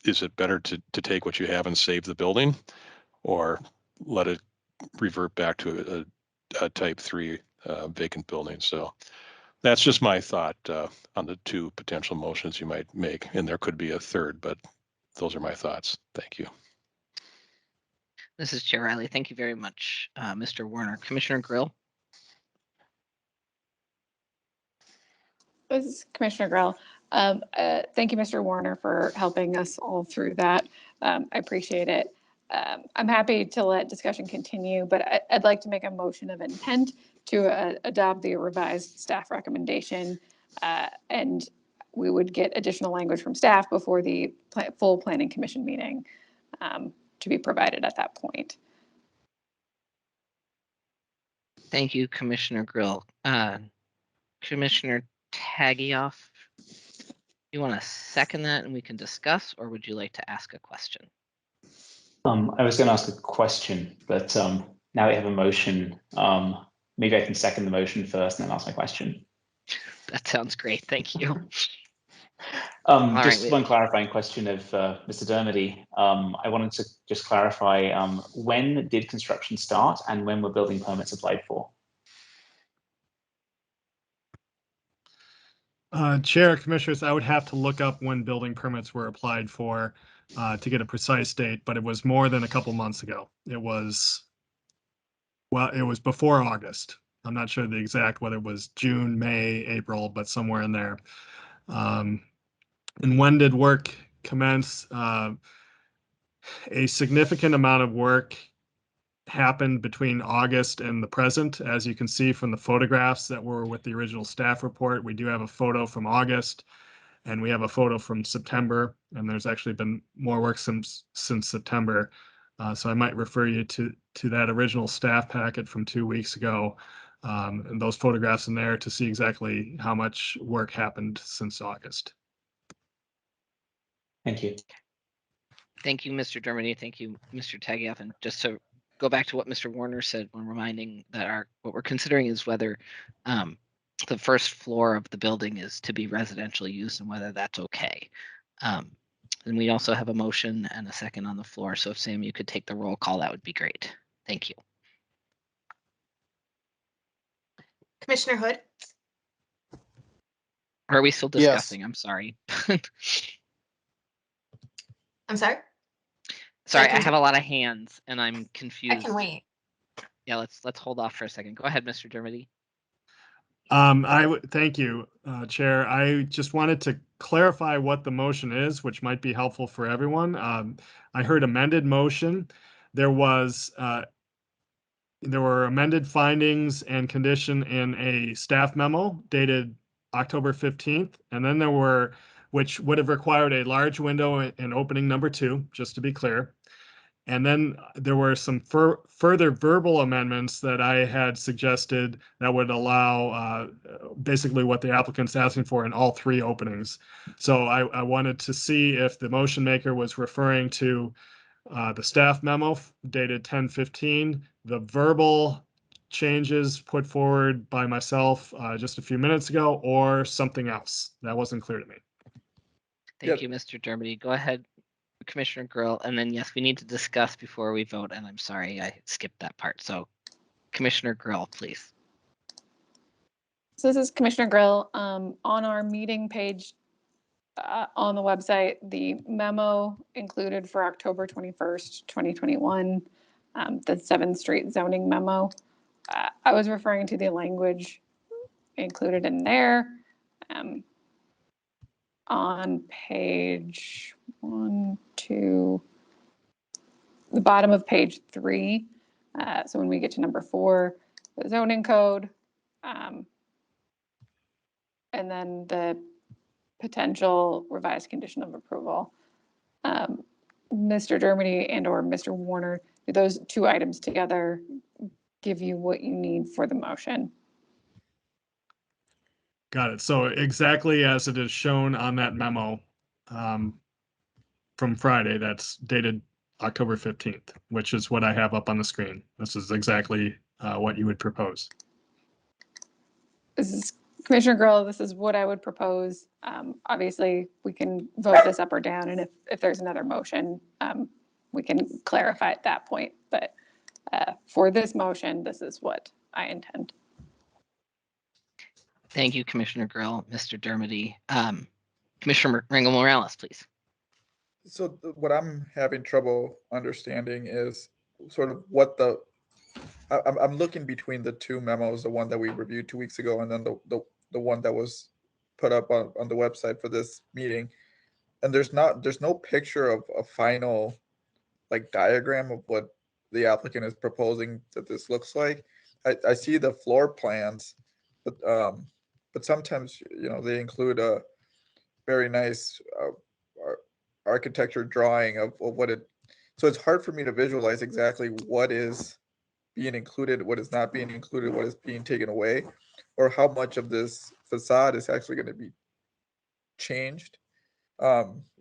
is it better to take what you have and save the building, or let it revert back to a type 3 vacant building? So that's just my thought on the 2 potential motions you might make. And there could be a third, but those are my thoughts. Thank you. This is Chair Riley. Thank you very much, Mr. Warner. Commissioner Grill? This is Commissioner Grill. Thank you, Mr. Warner, for helping us all through that. I appreciate it. I'm happy to let discussion continue, but I'd like to make a motion of intent to adopt the revised staff recommendation, and we would get additional language from staff before the full planning commission meeting to be provided at that point. Thank you, Commissioner Grill. Commissioner Tagioff, you want to second that and we can discuss, or would you like to ask a question? I was going to ask a question, but now we have a motion. Maybe I can second the motion first and then ask my question. That sounds great. Thank you. Just right. one clarifying question of Mr. Dermody. I wanted to just clarify, when did construction start and when were building permits applied for? Chair, Commissioners, I would have to look up when building permits were applied for to get a precise date, but it was more than a couple months ago. It was before August. I'm not sure the exact, whether it was June, May, April, but somewhere in there. And when did work commence? A significant amount of work happened between August and the present. As you can see from the photographs that were with the original staff report, we do have a photo from August and we have a photo from September, and there's actually been more work since September. So I might refer you to that original staff packet from 2 weeks ago, and those photographs in there to see exactly how much work happened since August. Thank you. Thank you, Mr. Dermody. Thank you, Mr. Tagiaf. And just to go back to what Mr. Warner said when reminding that what we're considering is whether the first floor of the building is to be residential use and whether that's okay. And we also have a motion and a second on the floor. So if Sam, you could take the roll call, that would be great. Thank you. Commissioner Hood, Or are we still discussing? I'm sorry. I'm sorry. Sorry, I have a lot of hands and I'm I confused. can wait. Yeah, let's hold off for a second. Go ahead, Mr. Dermody. Thank you, Chair. I just wanted to clarify what the motion is, which might be helpful for everyone. I heard amended motion. There were amended findings and condition in a staff memo dated October 15th, and then there were, which would have required a large window in opening number 2, just to be clear. And then there were some further verbal amendments that I had suggested that would allow basically what the applicant's asking for in all 3 openings. So I wanted to see if the motion maker was referring to the staff memo dated 10/15, the verbal changes put forward by myself just a few minutes ago, or something else. That wasn't clear to me. Thank you, Mr. Dermody. Go ahead, Commissioner Grill, and then yes, we need to discuss before we vote, and I'm sorry I skipped that part. So Commissioner Grill, please. So this is Commissioner Grill. On our meeting page on the website, the memo included for October 21st, 2021, the 7th Street zoning memo. I was referring to the language included in there. On page 1, 2, the bottom of page 3. So when we get to number 4, the zoning code, and then the potential revised condition of approval. Mr. Dermody and or Mr. Warner, do those 2 items together give you what you need for the motion? Got it. So exactly as it is shown on that memo from Friday, that's dated October 15th, which is what I have up on the screen. This is exactly what you would propose. This is Commissioner Grill, this is what I would propose. Obviously, we can vote this up or down, and if there's another motion, we can clarify at that point. But for this motion, this is what I intend. Thank you, Commissioner Grill. Mr. Dermody. Commissioner Rangel Morales, please. So what I'm having trouble understanding is sort of what I'm looking between the 2 memos, the one that we reviewed 2 weeks ago, and then the one that was put up on the website for this meeting. And there's no picture of a final like diagram of what the applicant is proposing that this looks like. I see the floor plans, but sometimes they include a very nice architecture drawing of what it. So it's hard for me to visualize exactly what is being included, what is not being included, what is being taken away, or how much of this facade is actually going to be changed.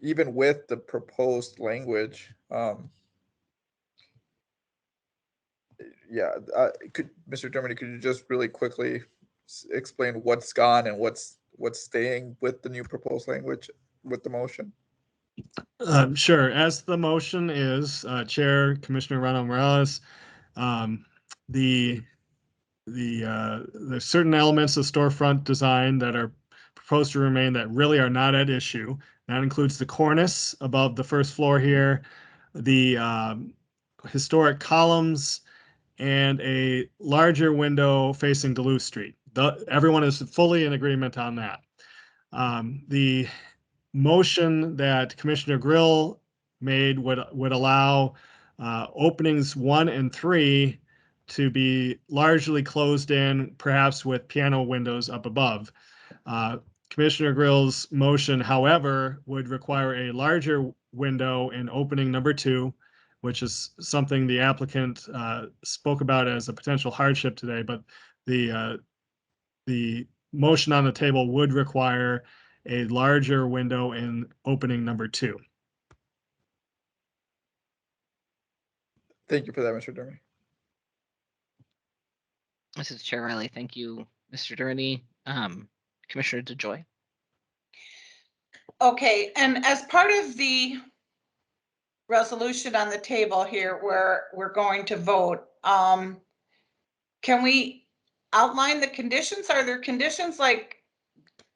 Even with the proposed language, Mr. Dermody, could you just really quickly explain what's gone and what's staying with the new proposed language? with the motion? Sure. As the motion is, Chair Commissioner Rano Morales, the there's certain elements of storefront design that are proposed to remain that really are not at issue. That includes the cornice above the first floor here, the historic columns, and a larger window facing Duluth Street. Everyone is fully in agreement on that. The motion that Commissioner Grill made would allow openings 1 and 3 to be largely closed in, perhaps with piano windows up above. Commissioner Grill's motion, however, would require a larger window in opening number 2, which is something the applicant spoke about as a potential hardship today, but the motion on the table would require a larger window in opening number 2. Thank you for that, Mr. Durmy. This is Chair Riley. Thank you, Mr. Durney. Commissioner DeJoy. Okay, and as part of the resolution on the table here where we're going to vote, can we outline the conditions? Are there conditions like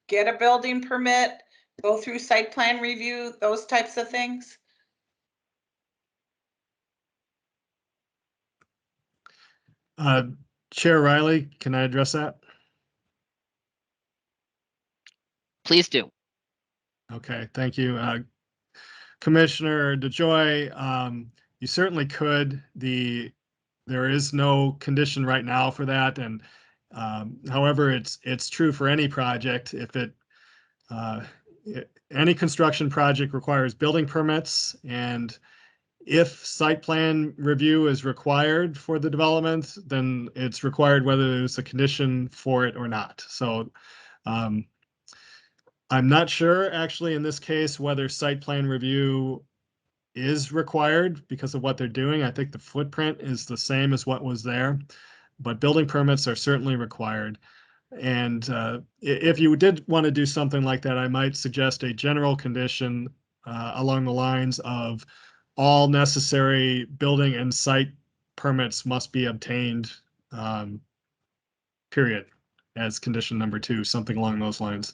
get a building permit, go through site plan review, those types of things? Chair Riley, can I address that? Please do. Okay, thank you. Commissioner DeJoy, you certainly could. There is no condition right now for that, and however, it's true for any project. If any construction project requires building permits, and if site plan review is required for the development, then it's required whether there's a condition for it or not. So I'm not sure actually in this case whether site plan review is required because of what they're doing. I think the footprint is the same as what was there, but building permits are certainly required. And if you did want to do something like that, I might suggest a general condition along the lines of all necessary building and site permits must be obtained, period, as condition number 2, something along those lines.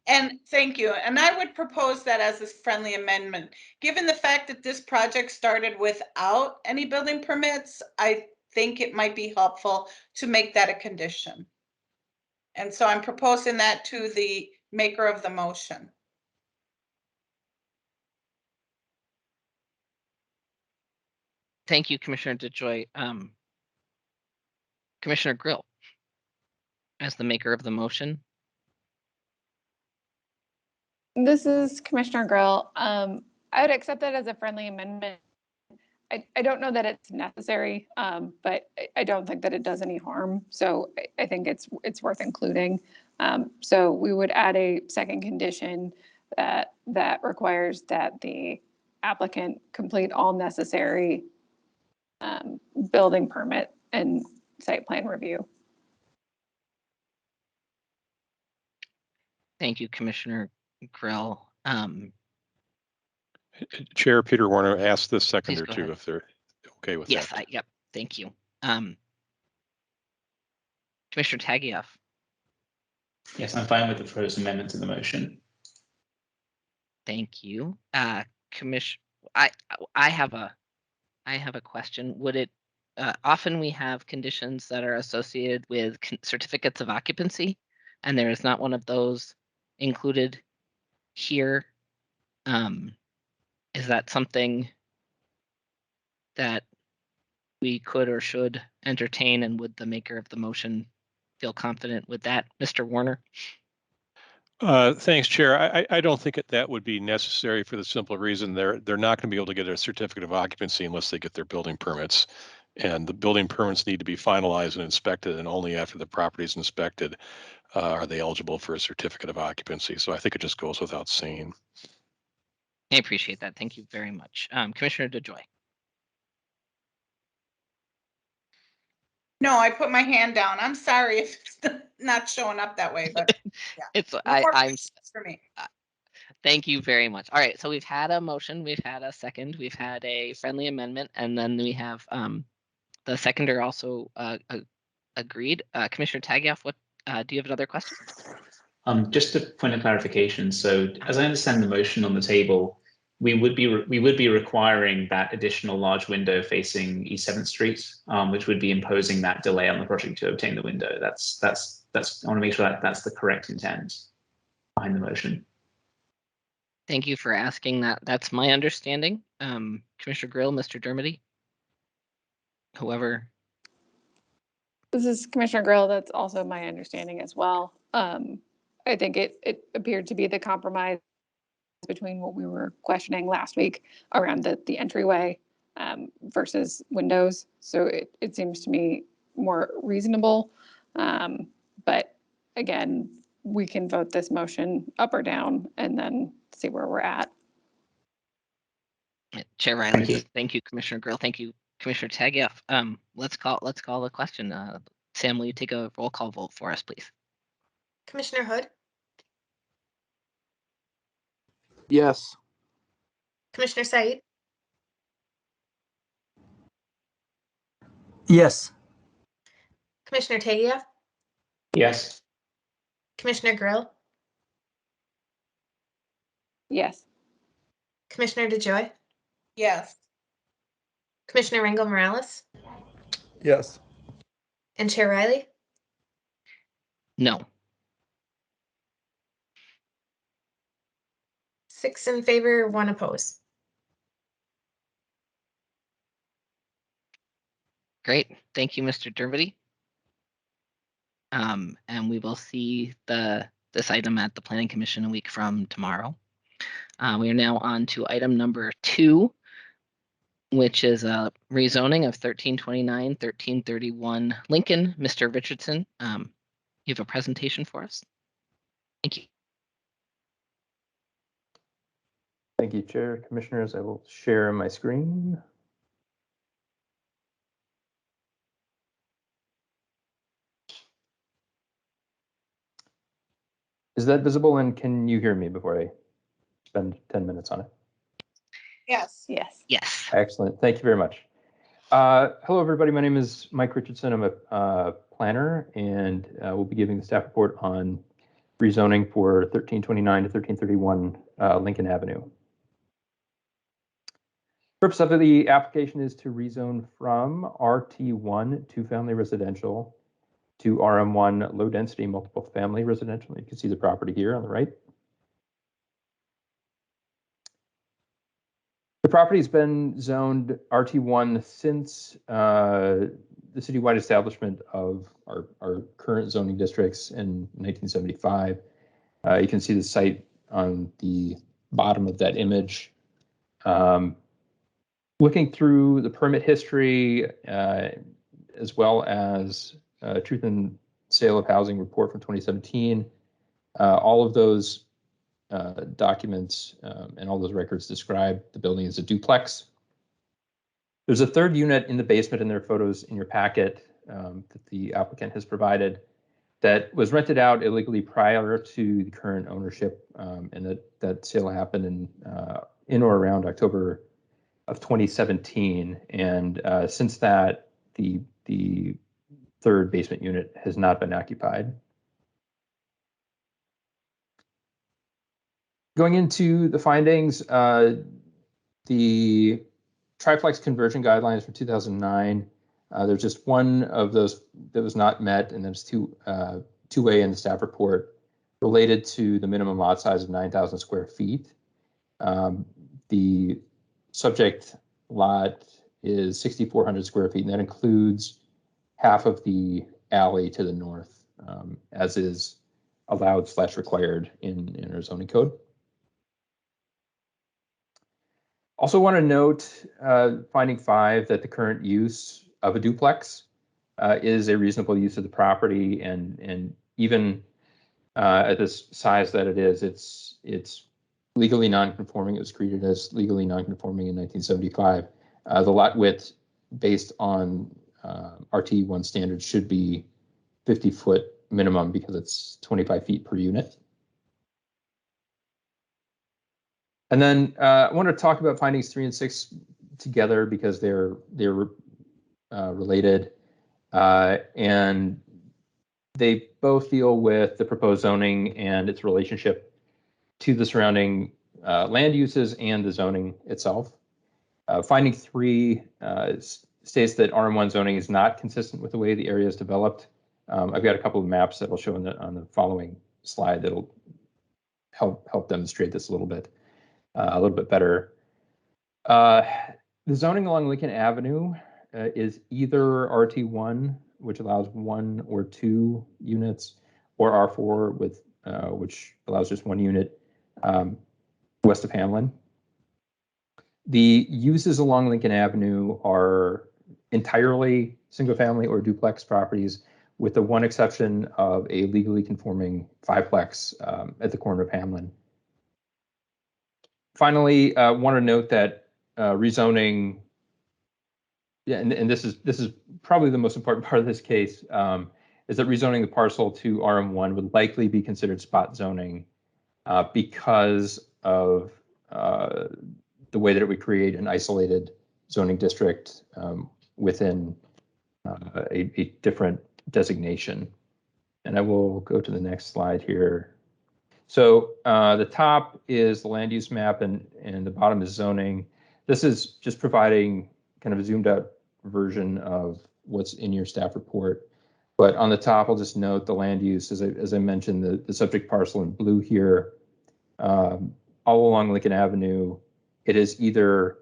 And thank you. And I would propose that as a friendly amendment. Given the fact that this project started without any building permits, I think it might be helpful to make that a condition. And so I'm proposing that to the maker of the motion. Thank you, Commissioner DeJoy. Commissioner Grill, as the maker of the motion. This is Commissioner Grill. I would accept that as a friendly amendment. I don't know that it's necessary, but I don't think that it does any harm. So I think it's worth including. So we would add a second condition that requires that the applicant complete all necessary building permit and site plan review. Thank you, Commissioner Grill. Chair Peter Warner asked this second Please or go two ahead. if they're okay with Yes, that. yep, thank you. Commissioner Tagieff. Yes, I'm fine with the proposed amendment to the motion. Thank you. Commission, I have a question. Would it often we have conditions that are associated with certificates of occupancy, and there is not one of those included here. Is that something that we could or should entertain, and would the maker of the motion feel confident with that, Mr. Warner? Thanks, Chair. I don't think that would be necessary for the simple reason they're not going to be able to get a certificate of occupancy unless they get their building permits. And the building permits need to be finalized and inspected, and only after the property is inspected are they eligible for a certificate of occupancy. So I think it just goes without saying. I appreciate that. Thank you very much. Commissioner DeJoy. No, I put my hand down. I'm sorry if it's not showing up that way, but yeah. It's I'm for me. Thank you very much. All right, so we've had a motion, we've had a second, we've had a friendly amendment, and then we have the seconder also agreed. Commissioner Tagiaf, what do you have another question? Just a point of clarification. So, as I understand the motion on the table, we would be requiring that additional large window facing East 7th Street, which would be imposing that delay on the project to obtain the window. That's. I want to make sure that that's the correct intent behind the motion. Thank you for asking that. That's my understanding. Commissioner Grill, Mr. Dermody, whoever. This is Commissioner Grill. That's also my understanding as well. I think it appeared to be the compromise between what we were questioning last week around the entryway versus windows. So it seems to me more reasonable. But again, we can vote this motion up or down and then see where we're at. Chair Riley, thank you, Commissioner Grill. Thank you, Commissioner Tagiaf. Let's call the question. Sam, will you take a roll call vote for us, please? Commissioner Hood, Yes. Commissioner Said, Yes. Commissioner Tagia, Yes. Commissioner Grill, Yes. Commissioner DeJoy, Yes. Commissioner Rangel Morales, Yes. and Chair Riley. No. 6 in favor, 1 opposed. Great. Thank you, Mr. Dermody. And we will see this item at the Planning Commission a week from tomorrow. We are now on to item number 2, which is a rezoning of 1329, 1331 Lincoln. Mr. Richardson, you have a presentation for us. Thank you. Thank you, Chair. Commissioners, I will share my screen. Is that visible, and can you hear me before I spend 10 minutes on it? Yes. Yes. Yes. Excellent. Thank you very much. Hello, everybody. My name is Mike Richardson. I'm a planner, and we'll be giving the staff report on rezoning for 1329 to 1331 Lincoln Avenue. Purpose of the application is to rezone from RT1 two-family residential to RM1 low-density multiple family residential. You can see the property here on the right. The property's been zoned RT1 since the citywide establishment of our current zoning districts in 1975. You can see the site on the bottom of that image. Looking through the permit history, as well as Truth and Sale of Housing report from 2017, all of those documents and all those records describe the building as a duplex. There's a third unit in the basement, and there are photos in your packet that the applicant has provided that was rented out illegally prior to the current ownership, and that sale happened in or around October of 2017. And since that, the third basement unit has not been occupied. Going into the findings, the triplex conversion guidelines from 2009, there's just one of those that was not met, and there's two-way in the staff report related to the minimum lot size of 9,000 square feet. The subject lot is 6,400 square feet, and that includes half of the alley to the north, as is allowed/required in our zoning code. Also want to note finding 5 that the current use of a duplex is a reasonable use of the property, and even at this size that it is, it's legally non-conforming. It was created as legally non-conforming in 1975. The lot width based on RT1 standards should be 50-foot minimum because it's 25 feet per unit. And then I want to talk about findings 3 and 6 together because they're related, and they both deal with the proposed zoning and its relationship to the surrounding land uses and the zoning itself. Finding 3 states that RM1 zoning is not consistent with the way the area is developed. I've got a couple of maps that I'll show on the following slide that'll help demonstrate this a little bit better. The zoning along Lincoln Avenue is either RT1, which allows 1 or 2 units, or R4 with which allows just 1 unit west of Hamlin. The uses along Lincoln Avenue are entirely single-family or duplex properties, with the one exception of a legally conforming 5-plex at the corner of Hamlin. Finally, want to note that rezoning, and this is probably the most important part of this case, is that rezoning the parcel to RM1 would likely be considered spot zoning because of the way that it would create an isolated zoning district within a different designation. And I will go to the next slide here. So the top is the land use map and the bottom is zoning. This is just providing kind of a zoomed out version of what's in your staff report. But on the top, I'll just note the land use, as I mentioned, the subject parcel in blue here, all along Lincoln Avenue. It is either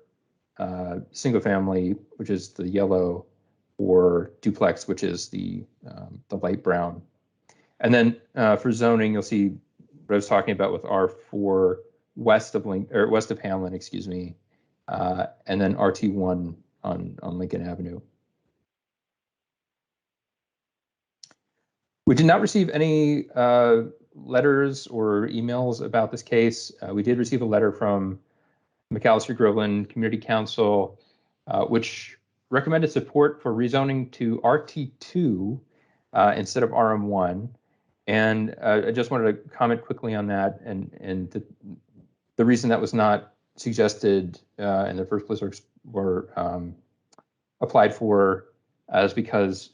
single family, which is the yellow, or duplex, which is the light brown. And then for zoning, you'll see what I was talking about with R4 west of Hamlin, excuse me, and then RT1 on Lincoln Avenue. We did not receive any letters or emails about this case. We did receive a letter from McAllister Groveland Community Council, which recommended support for rezoning to RT2 instead of RM1. And I just wanted to comment quickly on that. And the reason that was not suggested in the first place or applied for is because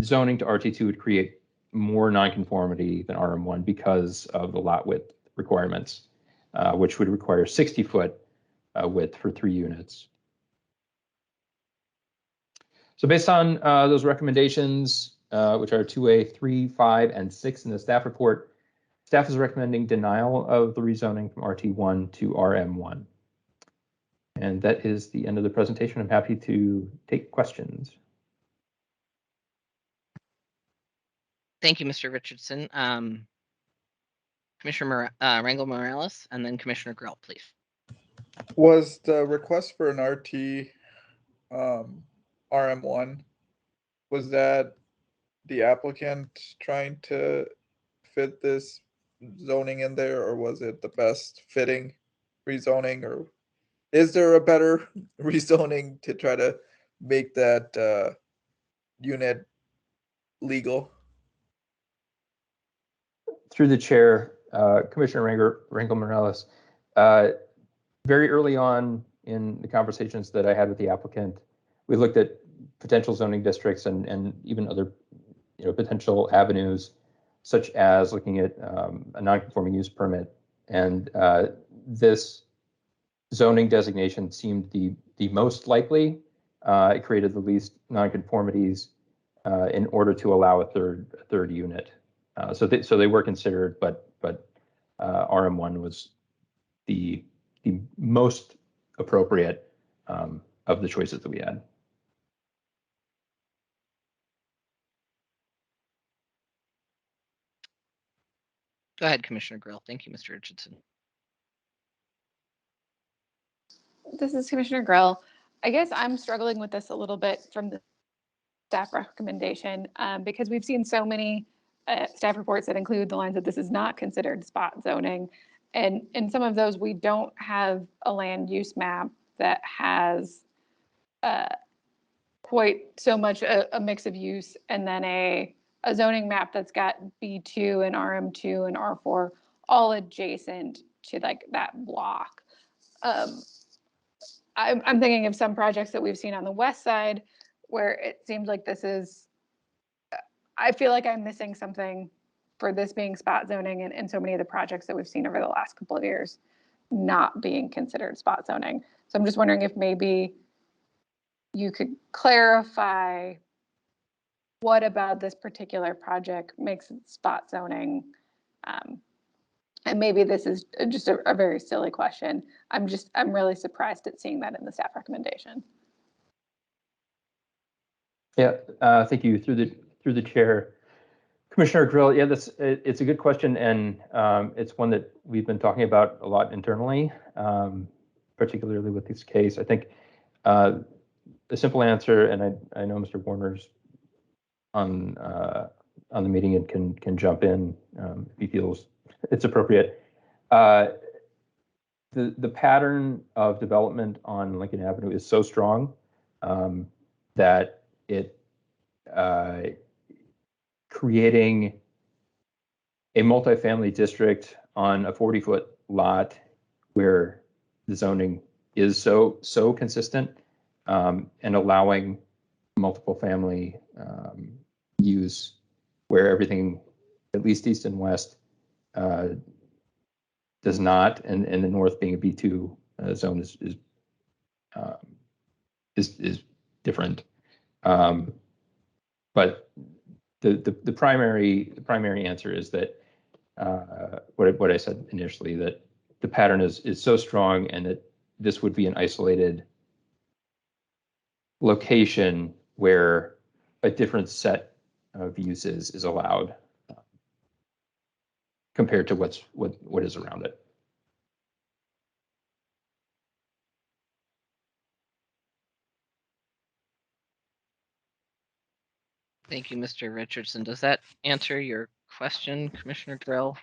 zoning to RT2 would create more nonconformity than RM1 because of the lot width requirements, which would require 60-foot width for 3 units. So based on those recommendations, which are 2A, 3, 5, and 6 in the staff report, staff is recommending denial of the rezoning from RT1 to RM1. And that is the end of the presentation. I'm happy to take questions. Thank you, Mr. Richardson. Commissioner Rangel Morales, and then Commissioner Grill, please. Was the request for an RT RM1, was that the applicant trying to fit this zoning in there, or was it the best fitting rezoning, or is there a better rezoning to try to make that unit legal? Through the chair, Commissioner Rangel Morales, very early on in the conversations that I had with the applicant, we looked at potential zoning districts and even other potential avenues, such as looking at a non-conforming use permit. And this zoning designation seemed the most likely. It created the least nonconformities in order to allow a third unit. So they were considered, but RM1 was the most appropriate of the choices that we had. Go ahead, Commissioner Grill. Thank you, Mr. Richardson. This is Commissioner Grill. I guess I'm struggling with this a little bit from the staff recommendation because we've seen so many staff reports that include the lines that this is not considered spot zoning. And in some of those, we don't have a land use map that has quite so much a mix of use, and then a zoning map that's got B2 and RM2 and R4 all adjacent to like that block. I'm thinking of some projects that we've seen on the west side where it seems like this is, I feel like I'm missing something for this being spot zoning and so many of the projects that we've seen over the last couple of years not being considered spot zoning. So I'm just wondering if maybe you could clarify what about this particular project makes it spot zoning. And maybe this is just a very silly question. I'm really surprised at seeing that in the staff recommendation. Yeah, thank you. Through the chair, Commissioner Drill. Yeah, it's a good question, and it's one that we've been talking about a lot internally, particularly with this case. I think the simple answer, and I know Mr. Warner's on the meeting and can jump in if he feels it's appropriate. The pattern of development on Lincoln Avenue is so strong that it creating a multifamily district on a 40-foot lot where the zoning is so consistent and allowing multiple family use where everything, at least east and west, does not, and the north being a B2 zone is different. But the primary answer is that what I said initially, that the pattern is so strong, and that this would be an isolated location where a different set of uses is allowed compared to what is around it. Thank you, Mr. Richardson. Does that answer your question, Commissioner Grill?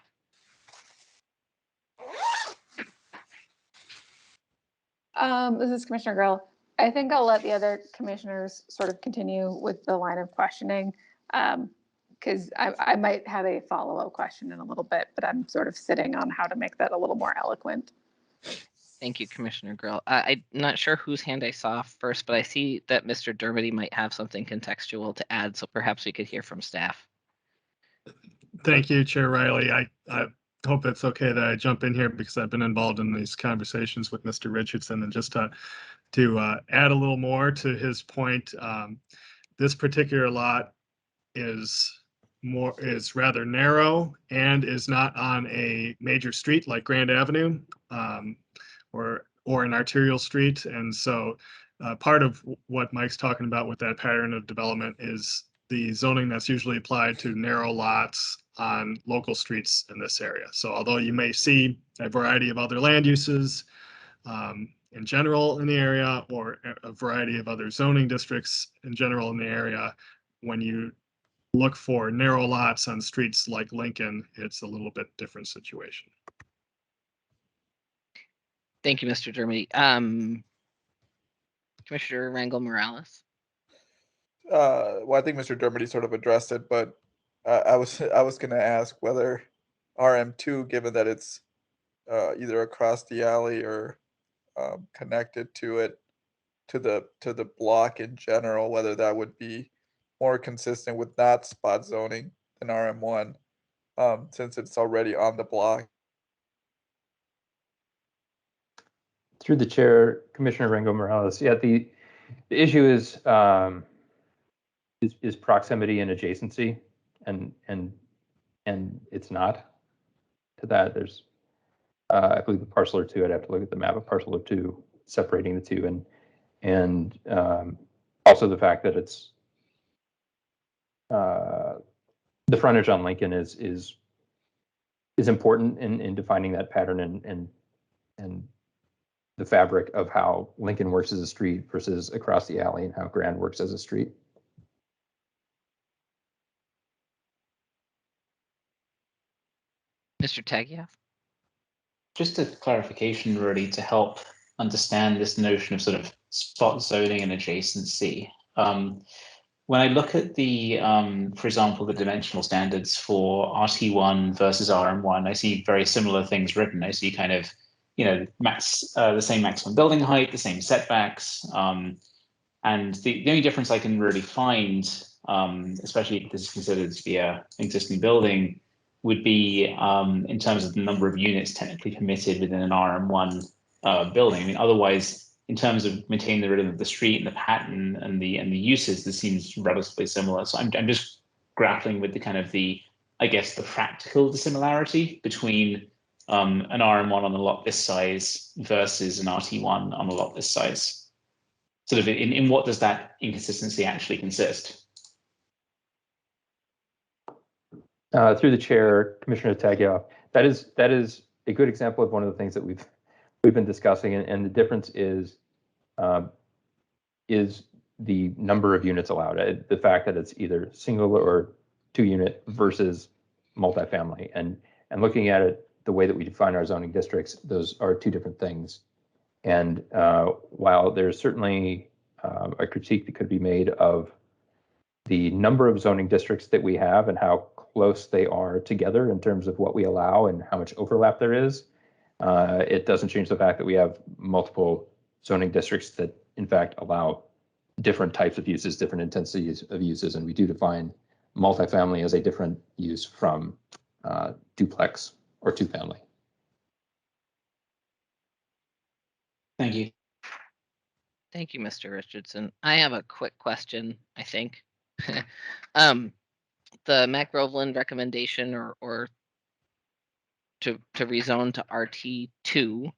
This is Commissioner Grill. I think I'll let the other commissioners sort of continue with the line of questioning, because I might have a follow-up question in a little bit, but I'm sort of sitting on how to make that a little more eloquent. Thank you, Commissioner Grill. I'm not sure whose hand I saw first, but I see that Mr. Dermody might have something contextual to add, so perhaps we could hear from staff. Thank you, Chair Riley. I hope it's okay that I jump in here because I've been involved in these conversations with Mr. Richardson, and just to add a little more to his point, this particular lot is rather narrow and is not on a major street like Grand Avenue or an arterial street. And so part of what Mike's talking about with that pattern of development is the zoning that's usually applied to narrow lots on local streets in this area. So although you may see a variety of other land uses in general in the area, or a variety of other zoning districts in general in the area, when you look for narrow lots on streets like Lincoln, it's a little bit different situation. Thank you, Mr. Dermody. Commissioner Rangel Morales. Well, I think Mr. Dermody sort of addressed it, but I was going to ask whether RM2, given that it's either across the alley or connected to it, to the block in general, whether that would be more consistent with not spot zoning than RM1, since it's already on the block. Through the chair, Commissioner Rangel Morales. Yeah, the issue is proximity and adjacency, and it's not to that. There's I believe a parcel or two. I'd have to look at the map. A parcel or two separating the two, and also the fact that it's the frontage on Lincoln is important in defining that pattern and the fabric of how Lincoln works as a street versus across the alley, and how Grand works as a street. Mr. Tagia. Just a clarification, really, to help understand this notion of sort of spot zoning and adjacency. When I look at the, for example, the dimensional standards for RT1 versus RM1, I see very similar things written. I see kind of the same maximum building height, the same setbacks. And the only difference I can really find, especially if this is considered to be an existing building, would be in terms of the number of units technically permitted within an RM1 building. I mean, otherwise, in terms of maintaining the rhythm of the street and the pattern and the uses, this seems relatively similar. So I'm just grappling with the kind of the practical dissimilarity between an RM1 on a lot this size versus an RT1 on a lot this size. Sort of in what does that inconsistency actually consist? Through the chair, Commissioner Taggioff, that is a good example of one of the things that we've been discussing, and the difference is the number of units allowed. The fact that it's either single or 2-unit versus multifamily, and looking at it the way that we define our zoning districts, those are two different things. And while there's certainly a critique that could be made of the number of zoning districts that we have and how close they are together in terms of what we allow and how much overlap there is, it doesn't change the fact that we have multiple zoning districts that in fact allow different types of uses, different intensities of uses, and we do define multifamily as a different use from duplex or 2-family. Thank you. Thank you, Mr. Richardson. I have a quick question, I think. The Mac Groveland recommendation or to rezone to RT2,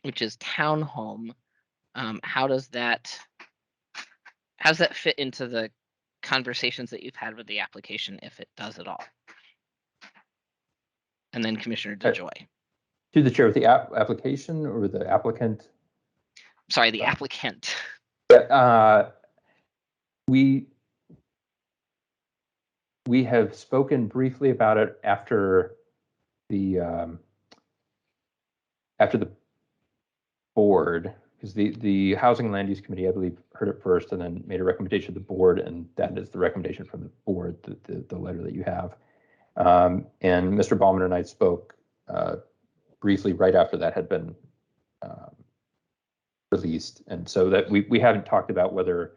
which is townhome, how does that fit into the conversations that you've had with the application, if it does at all? And then Commissioner DeJoy. To the chair, with the application or the applicant? Sorry, the applicant. We have spoken briefly about it after the board, because the Housing and Land Use Committee, I believe, heard it first and then made a recommendation to the board, and that is the recommendation from the board, the letter that you have. And Mr. Ballman and I spoke briefly right after that had been released, and so that we haven't talked about whether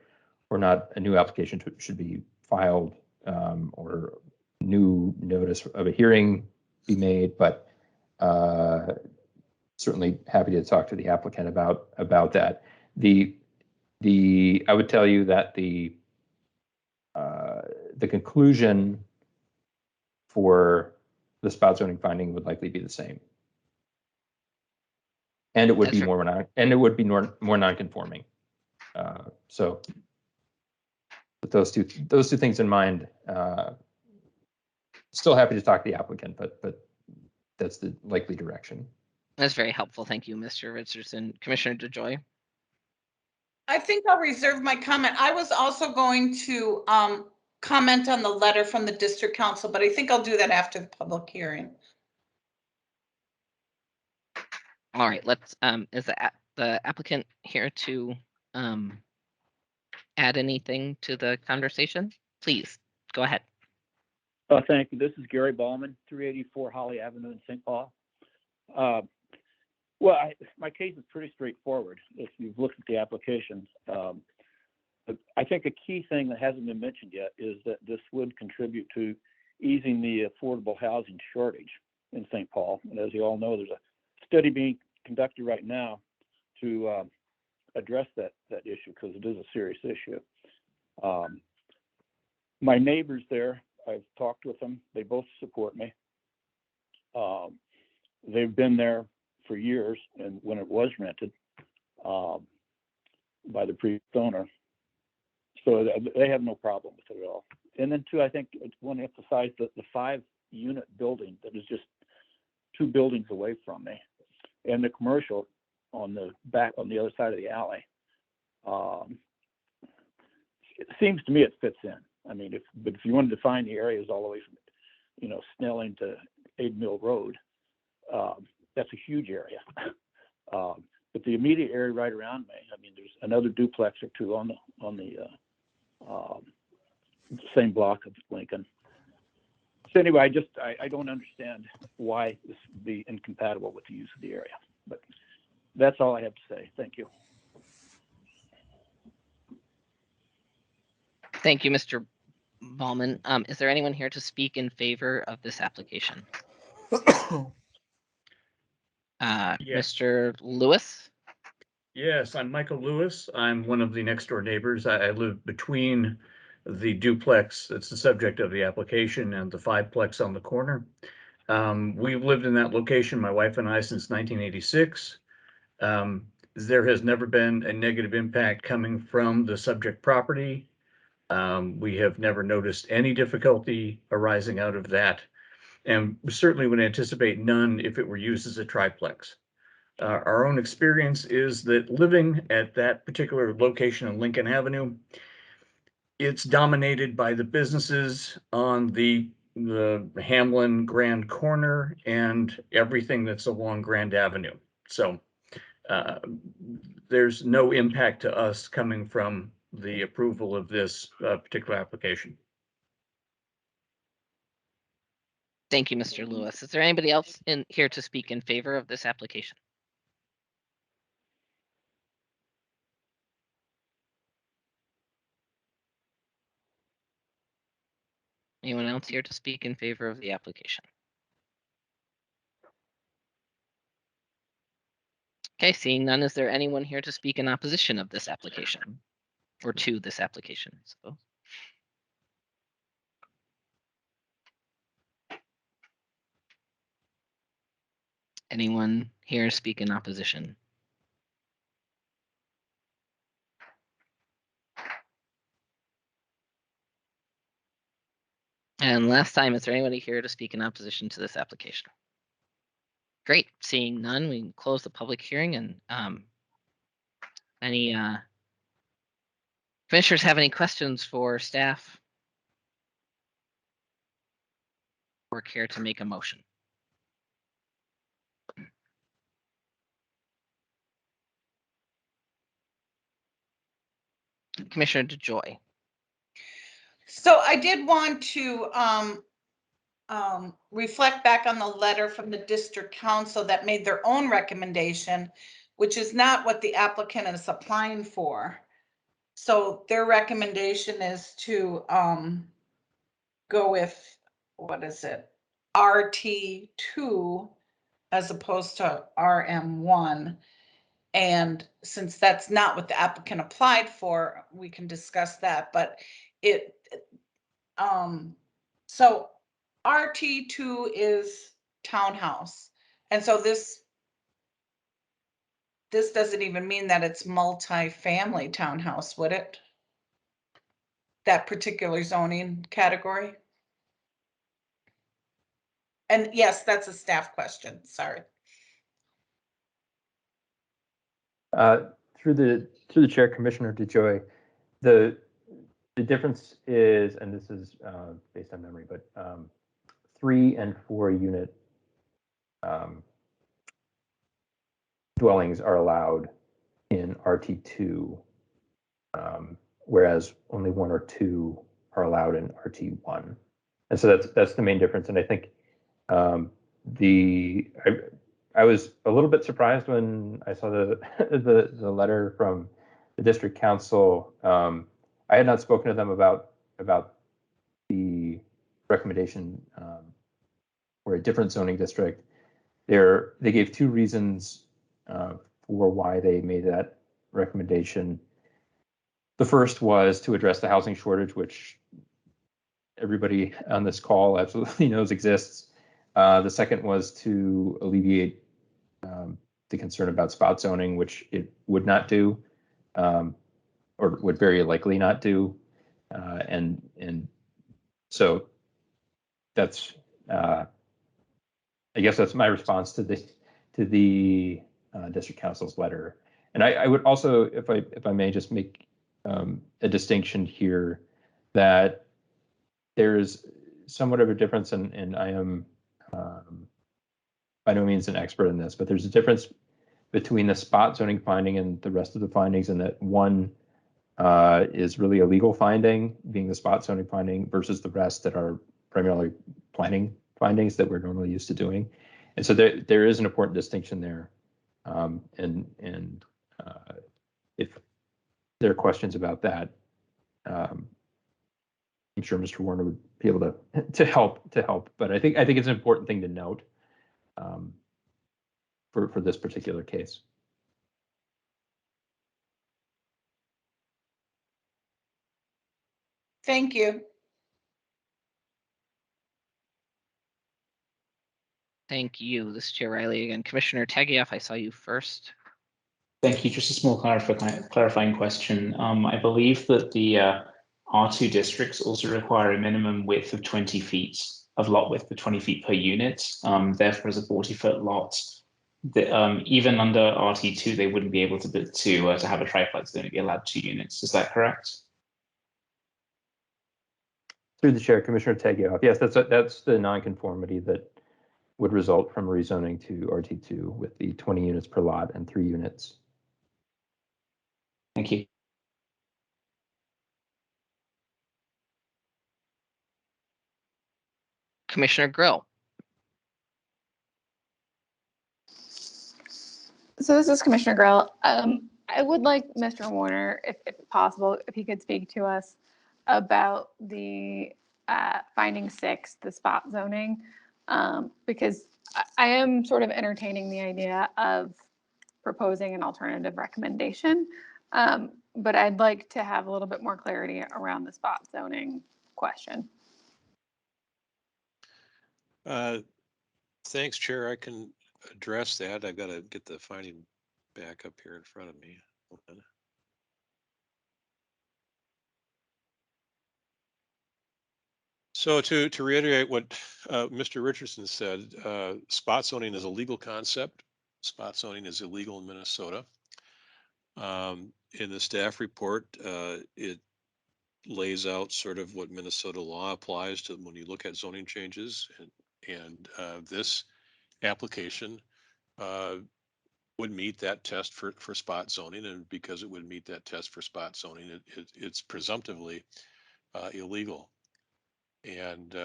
or not a new application should be filed or new notice of a hearing be made, but certainly happy to talk to the applicant about that. I would tell you that the conclusion for the spot zoning finding would likely be the same, and it would be more non-conforming. So with those two things in mind, still happy to talk to the applicant, but that's the likely direction. That's very helpful. Thank you, Mr. Richardson. Commissioner DeJoy. I think I'll reserve my comment. I was also going to comment on the letter from the district council, but I think I'll do that after the public hearing. All right, let's, is the applicant here to add anything to the conversation? Please, go ahead. Thank you. This is Gary Ballman, 384 Holly Avenue in St. Paul. Well, my case is pretty straightforward if you've looked at the applications. I think a key thing that hasn't been mentioned yet is that this would contribute to easing the affordable housing shortage in St. Paul. And as you all know, there's a study being conducted right now to address that issue, because it is a serious issue. My neighbors there, I've talked with them. They both support me. They've been there for years, and when it was rented by the previous owner, so they have no problem with it at all. And then too, I think I want to emphasize that the 5-unit building that is just 2 buildings away from me, and the commercial on the back on the other side of the alley. It seems to me it fits in. I mean, if you wanted to define the areas all the way from, Snelling to Aid Mill Road, that's a huge area. But the immediate area right around me, I mean, there's another duplex or 2 on the same block of Lincoln. So anyway, I don't understand why this would be incompatible with the use of the area. But that's all I have to say. Thank you. Thank you, Mr. Ballman. Is there anyone here to speak in favor of this application? Yes. Mr. Lewis? Yes, I'm Michael Lewis. I'm one of the next door neighbors. I live between the duplex that's the subject of the application and the fiveplex on the corner. We've lived in that location, my wife and I, since 1986. There has never been a negative impact coming from the subject property. We have never noticed any difficulty arising out of that, and we certainly would anticipate none if it were used as a triplex. Our own experience is that living at that particular location on Lincoln Avenue, it's dominated by the businesses on the Hamlin Grand Corner and everything that's along Grand Avenue. So there's no impact to us coming from the approval of this particular application. Thank you, Mr. Lewis. Is there anybody else in here to speak in favor of this application? Anyone else here to speak in favor of the application? Okay, seeing none, is there anyone here to speak in opposition of this application? Or to this application, I suppose? Anyone here speak in opposition? And last time, is there anybody here to speak in opposition to this application? Great, seeing none, we can close the public hearing, and any commissioners have any questions for staff? Or care to make a motion? Commissioner DeJoy. So I did want to reflect back on the letter from the district council that made their own recommendation, which is not what the applicant is applying for. So their recommendation is to go with, what is it, RT2 as opposed to RM1. And since that's not what the applicant applied for, we can discuss that, but so RT2 is townhouse. And so this doesn't even mean that it's multi-family townhouse, would it? That particular zoning category? And yes, that's a staff question, sorry. Through the chair, Commissioner DeJoy, the difference is, and this is based on memory, but 3 and 4 unit dwellings are allowed in RT2, whereas only 1 or 2 are allowed in RT1. And so that's the main difference. And I think I was a little bit surprised when I saw the letter from the district council. I had not spoken to them about the recommendation for a different zoning district. They gave 2 reasons for why they made that recommendation. The first was to address the housing shortage, which everybody on this call absolutely knows exists. The second was to alleviate the concern about spot zoning, which it would not do, or would very likely not do. And so that's, I guess that's my response to the district council's letter. And I would also, if I may, just make a distinction here that there's somewhat of a difference, and I am by no means an expert in this, but there's a difference between the spot zoning finding and the rest of the findings, and that one is really a legal finding, being the spot zoning finding, versus the rest that are primarily planning findings that we're normally used to doing. And so there is an important distinction there. And if there are questions about that, I'm sure Mr. Warner would be able to help. But I think it's an important thing to note for this particular case. Thank you. Thank you. This is Chair Riley again. Commissioner Tagioff, I saw you first. Thank you. Just a small clarifying question. I believe that the R2 districts also require a minimum width of 20 feet of lot width of 20 feet per unit. Therefore, as a 40-foot lot, even under RT2, they wouldn't be able to have a triplex. They'd only be allowed 2 units. Is that correct? Through the chair, Commissioner Tagioff. Yes, that's the nonconformity that would result from rezoning to RT2 with the 20 units per lot and 3 units. Thank you. Commissioner Grill. So this is Commissioner Grill. I would like Mr. Warner, if possible, if he could speak to us about the finding 6, the spot zoning, because I am sort of entertaining the idea of proposing an alternative recommendation, but I'd like to have a little bit more clarity around the spot zoning question. Thanks, Chair. I can address that. I've got to get the finding back up here in front of me. So to reiterate what Mr. Richardson said, spot zoning is a legal concept. Spot zoning is illegal in Minnesota. In the staff report, it lays out sort of what Minnesota law applies to when you look at zoning changes, and this application would meet that test for spot zoning, and because it would meet that test for spot zoning, it's presumptively illegal. And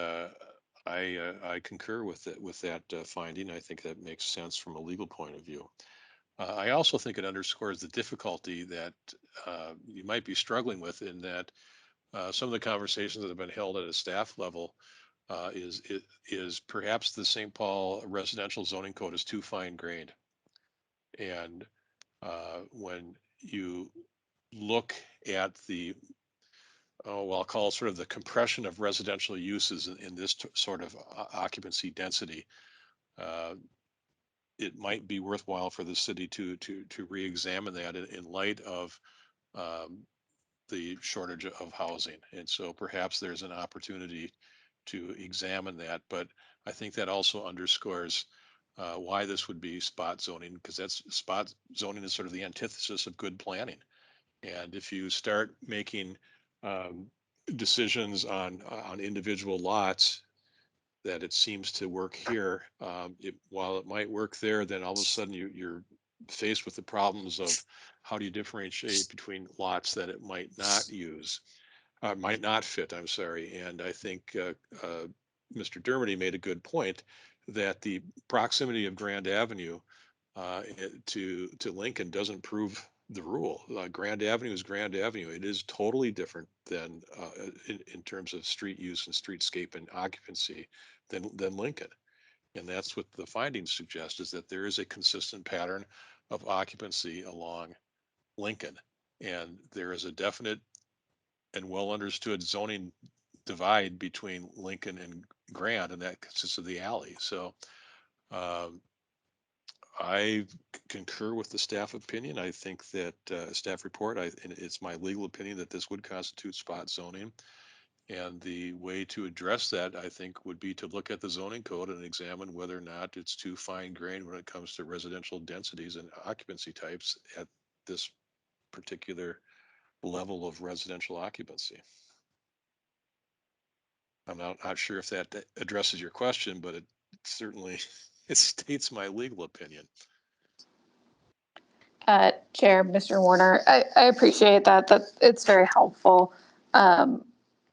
I concur with that finding. I think that makes sense from a legal point of view. I also think it underscores the difficulty that you might be struggling with in that some of the conversations that have been held at a staff level is perhaps the St. Paul residential zoning code is too fine-grained. And when you look at the well, I'll call it sort of the compression of residential uses in this sort of occupancy density, it might be worthwhile for the city to re-examine that in light of the shortage of housing. And so perhaps there's an opportunity to examine that. But I think that also underscores why this would be spot zoning, because that's spot zoning is sort of the antithesis of good planning. And if you start making decisions on individual lots, that it seems to work here, while it might work there, then all of a sudden you're faced with the problems of how do you differentiate between lots that it might not use, might not fit, I'm sorry. And I think Mr. Dermody made a good point that the proximity of Grand Avenue to Lincoln doesn't prove the rule. Grand Avenue is Grand Avenue. It is totally different than in terms of street use and streetscape and occupancy than Lincoln. And that's what the findings suggest, is that there is a consistent pattern of occupancy along Lincoln. And there is a definite and well understood zoning divide between Lincoln and Grand, and that consists of the alley. So I concur with the staff opinion. I think that staff report, and it's my legal opinion that this would constitute spot zoning. And the way to address that, I think, would be to look at the zoning code and examine whether or not it's too fine-grained when it comes to residential densities and occupancy types at this particular level of residential occupancy. I'm not sure if that addresses your question, but it certainly it states my legal opinion. Chair, Mr. Warner, I appreciate that. It's very helpful.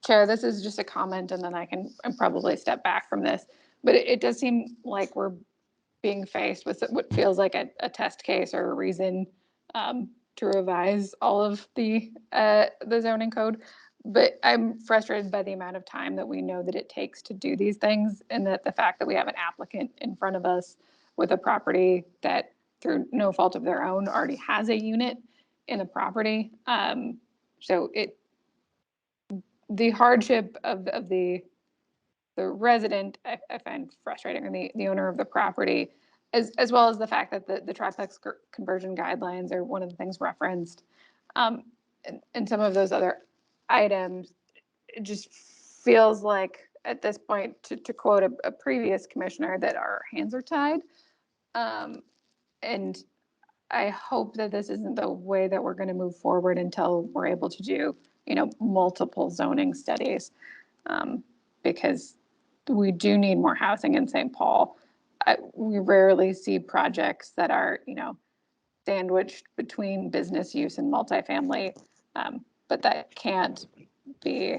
Chair, this is just a comment, and then I can probably step back from this. But it does seem like we're being faced with what feels like a test case or a reason to revise all of the zoning code. But I'm frustrated by the amount of time that we know that it takes to do these things, and that the fact that we have an applicant in front of us with a property that, through no fault of their own, already has a unit in the property. So the hardship of the resident, I find frustrating, or the owner of the property, as well as the fact that the triplex conversion guidelines are one of the things referenced. And some of those other items, it just feels like at this point, to quote a previous commissioner, that our hands are tied. And I hope that this isn't the way that we're going to move forward until we're able to do, multiple zoning studies, because we do need more housing in St. Paul. We rarely see projects that are, sandwiched between business use and multifamily, but that can't be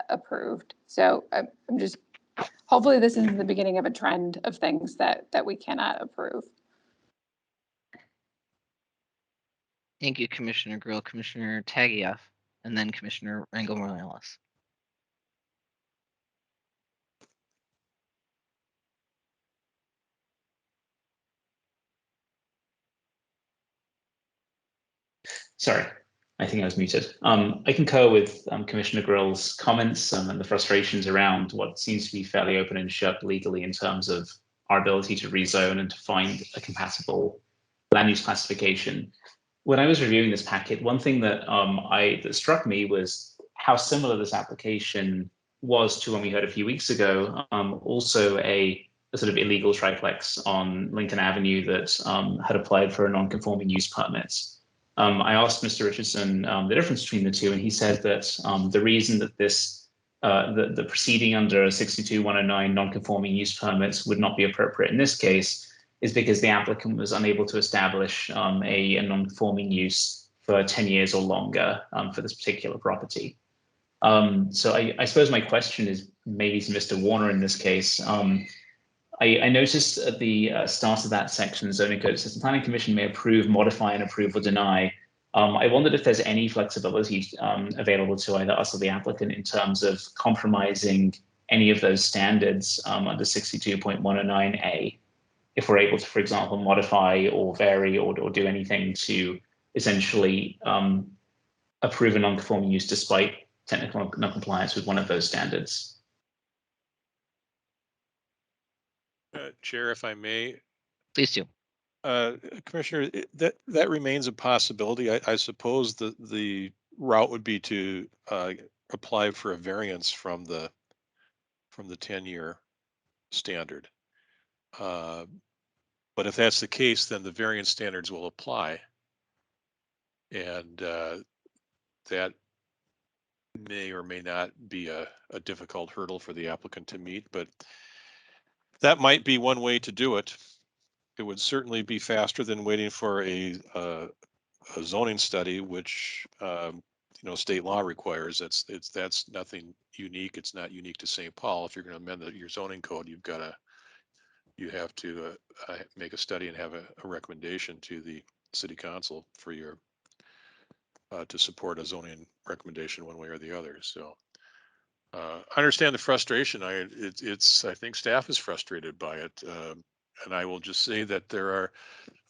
approved. So I'm just, hopefully this isn't the beginning of a trend of things that we cannot approve. Thank you, Commissioner Grill. Commissioner Tagieff, and then Commissioner Rangel Morales. Sorry, I think I was muted. I concur with Commissioner Grill's comments and the frustrations around what seems to be fairly open and shut legally in terms of our ability to rezone and to find a compatible land use classification. When I was reviewing this packet, one thing that that struck me was how similar this application was to one we heard a few weeks ago. Also a sort of illegal triplex on Lincoln Avenue that had applied for a non-conforming use permit. I asked Mr. Richardson the difference between the two, and he said that the reason that this the proceeding under 62-109 non-conforming use permits would not be appropriate in this case is because the applicant was unable to establish a non-conforming use for 10 years or longer for this particular property. So I suppose my question is maybe to Mr. Warner in this case. I noticed at the start of that section, zoning code says the planning commission may approve, modify, and approve or deny. I wondered if there's any flexibility available to either us or the applicant in terms of compromising any of those standards under 62.109A. If we're able to, for example, modify or vary or do anything to essentially approve a non-conforming use despite technical non-compliance with one of those standards. Chair, if I may. Please do. Commissioner, that remains a possibility. I suppose the route would be to apply for a variance from the 10-year standard. But if that's the case, then the variance standards will apply. And that may or may not be a difficult hurdle for the applicant to meet, but that might be one way to do it. It would certainly be faster than waiting for a zoning study, which state law requires. That's nothing unique. It's not unique to St. Paul. If you're going to amend your zoning code, you have to make a study and have a recommendation to the city council for your to support a zoning recommendation one way or the other. So I understand the frustration. I think staff is frustrated by it, and I will just say that there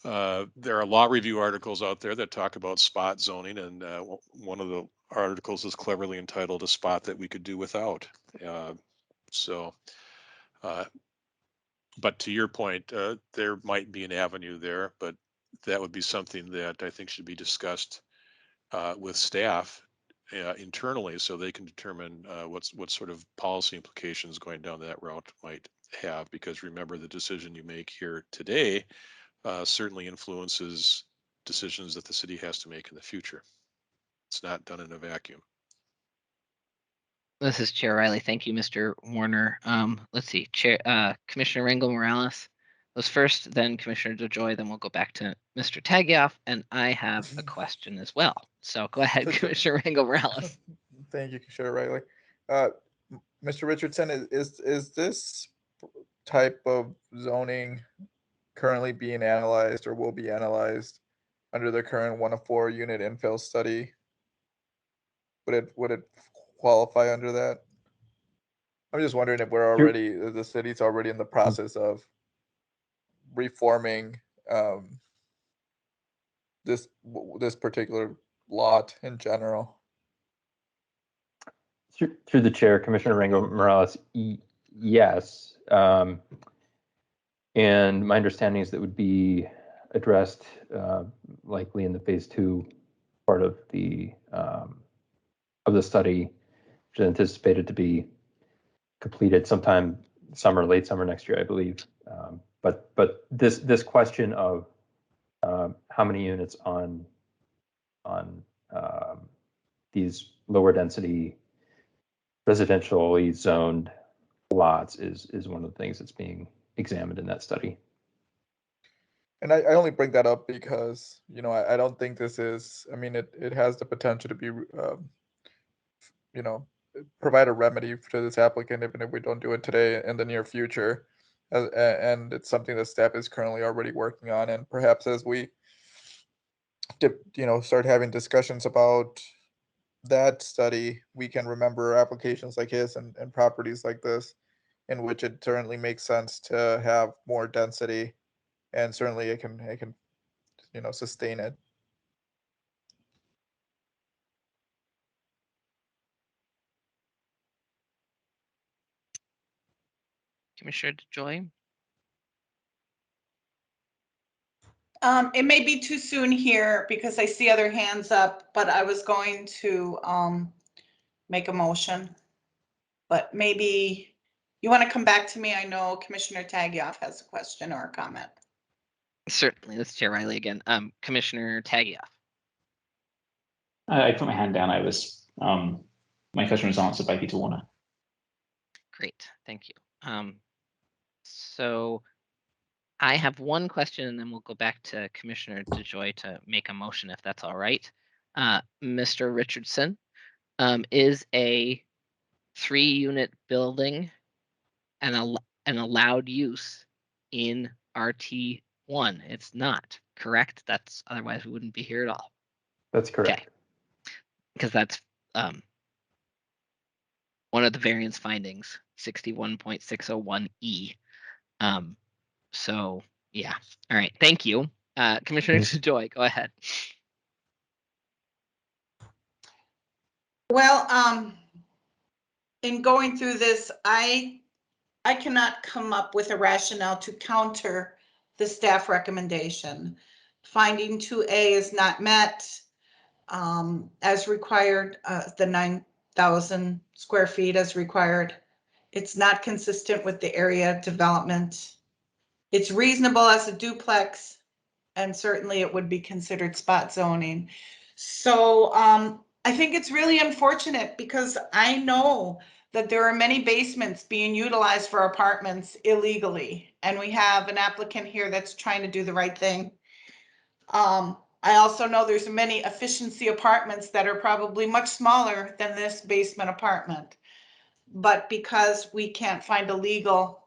are law review articles out there that talk about spot zoning, and one of the articles is cleverly entitled "A Spot That We Could Do Without." But to your point, there might be an avenue there, but that would be something that I think should be discussed with staff internally, so they can determine what sort of policy implications going down that route might have. Because remember, the decision you make here today certainly influences decisions that the city has to make in the future. It's not done in a vacuum. This is Chair Riley. Thank you, Mr. Warner. Let's see, Commissioner Rangel Morales was first, then Commissioner DeJoy, then we'll go back to Mr. Tagieff, and I have a question as well. So go ahead, Commissioner Rangel Morales. Thank you, Commissioner Riley. Mr. Richardson, is this type of zoning currently being analyzed or will be analyzed under the current 1 of 4 unit infill study? Would it qualify under that? I'm just wondering if the city's already in the process of reforming this particular lot in general. Through the chair, Commissioner Rangel Morales, yes. And my understanding is that would be addressed likely in the phase 2 part of the study, which is anticipated to be completed sometime late summer next year, I believe. But this question of how many units on these lower density residentially zoned lots is one of the things that's being examined in that study. And I only bring that up because, I don't think this is, I mean, it has the potential to be, provide a remedy to this applicant, even if we don't do it today, in the near future. And it's something that staff is currently already working on. And perhaps as we, start having discussions about that study, we can remember applications like his and properties like this, in which it certainly makes sense to have more density, and certainly it can sustain it. Commissioner DeJoy? It may be too soon here because I see other hands up, but I was going to make a motion. But maybe you want to come back to me? I know Commissioner Tagioff has a question or a comment. Certainly, this is Chair Riley again. Commissioner Tagioff. I put my hand down. My question was answered by Peter Warner. Great, thank you. So I have one question, and then we'll go back to Commissioner DeJoy to make a motion, if that's all right. Mr. Richardson, is a 3-unit building an allowed use in RT1? It's not, correct? That's otherwise we wouldn't be here at all. That's correct. Okay. Because that's one of the variance findings, 61.601E. So yeah. All right. Thank you. Commissioner DeJoy, go ahead. Well, in going through this, I cannot come up with a rationale to counter the staff recommendation. Finding 2A is not met as required, the 9,000 square feet as required. It's not consistent with the area development. It's reasonable as a duplex, and certainly it would be considered spot zoning. So I think it's really unfortunate because I know that there are many basements being utilized for apartments illegally, and we have an applicant here that's trying to do the right thing. I also know there's many efficiency apartments that are probably much smaller than this basement apartment. But because we can't find a legal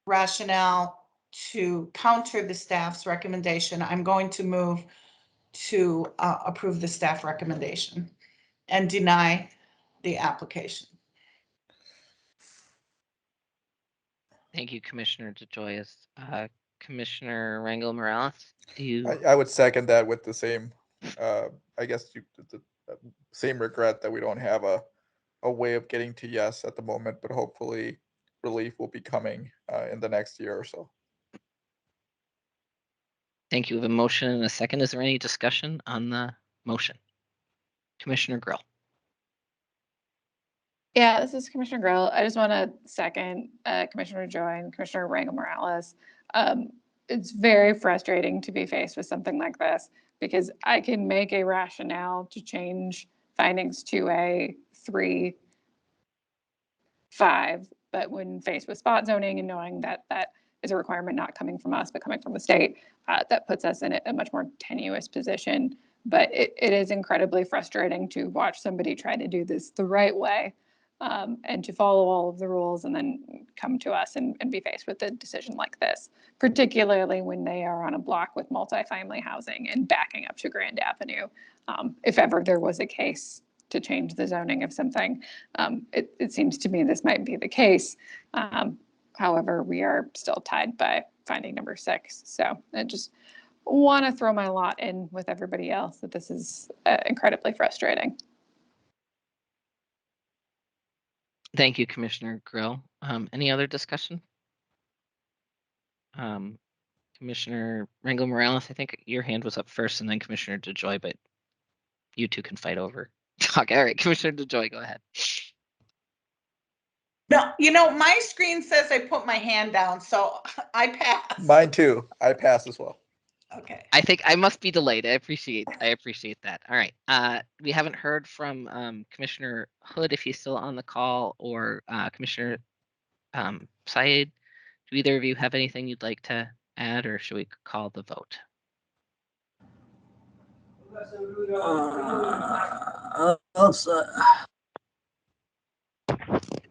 rationale to counter the staff's recommendation, I'm going to move to approve the staff recommendation and deny the application. Thank you, Commissioner DeJoy. Commissioner Rangel Morales, I would second that with the same, I guess, the same regret that we don't have a way of getting to yes at the moment, but hopefully relief will be coming in the next year or so. Thank you. We have a motion and a second. Is there any discussion on the motion? Commissioner Grill. Yeah, this is Commissioner Grill. I just want to second Commissioner DeJoy and Commissioner Rangel Morales. It's very frustrating to be faced with something like this because I can make a rationale to change findings 2A, 3, 5, but when faced with spot zoning and knowing that that is a requirement not coming from us but coming from the state, that puts us in a much more tenuous position. But it is incredibly frustrating to watch somebody try to do this the right way and to follow all of the rules and then come to us and be faced with a decision like this, particularly when they are on a block with multifamily housing and backing up to Grand Avenue. If ever there was a case to change the zoning of something, it seems to me this might be the case. However, we are still tied by finding number 6. So I just want to throw my lot in with everybody else that this is incredibly frustrating. Thank you, Commissioner Grill. Any other discussion? Commissioner Rangel Morales, I think your hand was up first, and then Commissioner DeJoy, but you two can fight over. Talk. All right, Commissioner DeJoy, go ahead. No, my screen says I put my hand down, so I pass. Mine too. I pass as well. Okay. I think I must be delayed. I appreciate that. All right. We haven't heard from Commissioner Hood if he's still on the call, or Commissioner Syed. Do either of you have anything you'd like to add, or should we call the vote?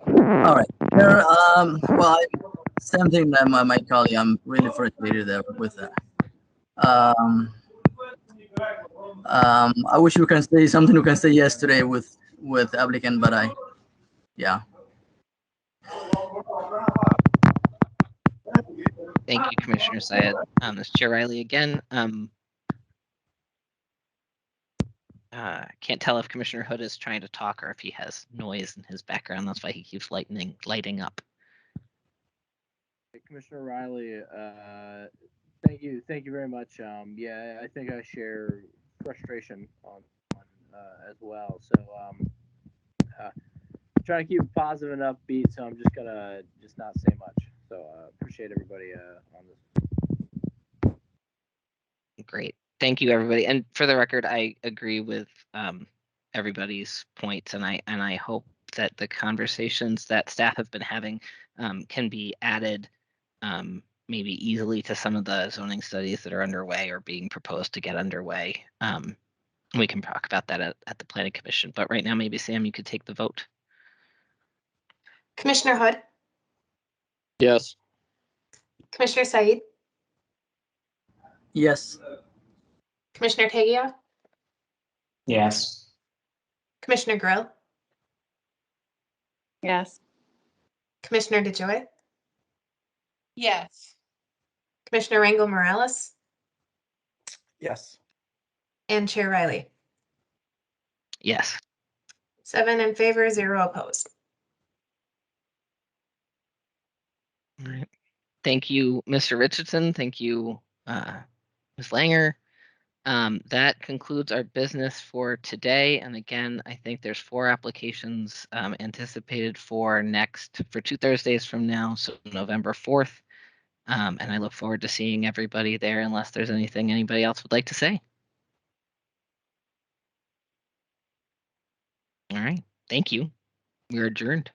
All right. Well, same thing that my colleague. I'm really frustrated there with that. I wish we can say something we can say yesterday with applicant, but yeah. Thank you, Commissioner Syed. This is Chair Riley again. Can't tell if Commissioner Hood is trying to talk or if he has noise in his background. That's why he keeps lighting up. Commissioner Riley, thank you very much. Yeah, I think I share frustration on as well. So trying to keep it positive and upbeat. So I'm just gonna not say much. So appreciate everybody on this. Great. Thank you, everybody. And for the record, I agree with everybody's points, and I hope that the conversations that staff have been having can be added maybe easily to some of the zoning studies that are underway or being proposed to get underway. We can talk about that at the Planning Commission. But right now, maybe Sam, you could take the vote. Commissioner Hood, Yes. Commissioner Said, Yes. Commissioner Tegia, Yes. Commissioner Grill, Yes. Commissioner DeJoy, Yes. Commissioner Rangel Morales, Yes. and Chair Riley. Yes. 7 in favor, 0 opposed. All right. Thank you, Mr. Richardson. Thank you, Ms. Langer. That concludes our business for today. And again, I think there's 4 applications anticipated for 2 Thursdays from now, so November 4th. And I look forward to seeing everybody there unless there's anything anybody else would like to say. All right. Thank you. We're adjourned.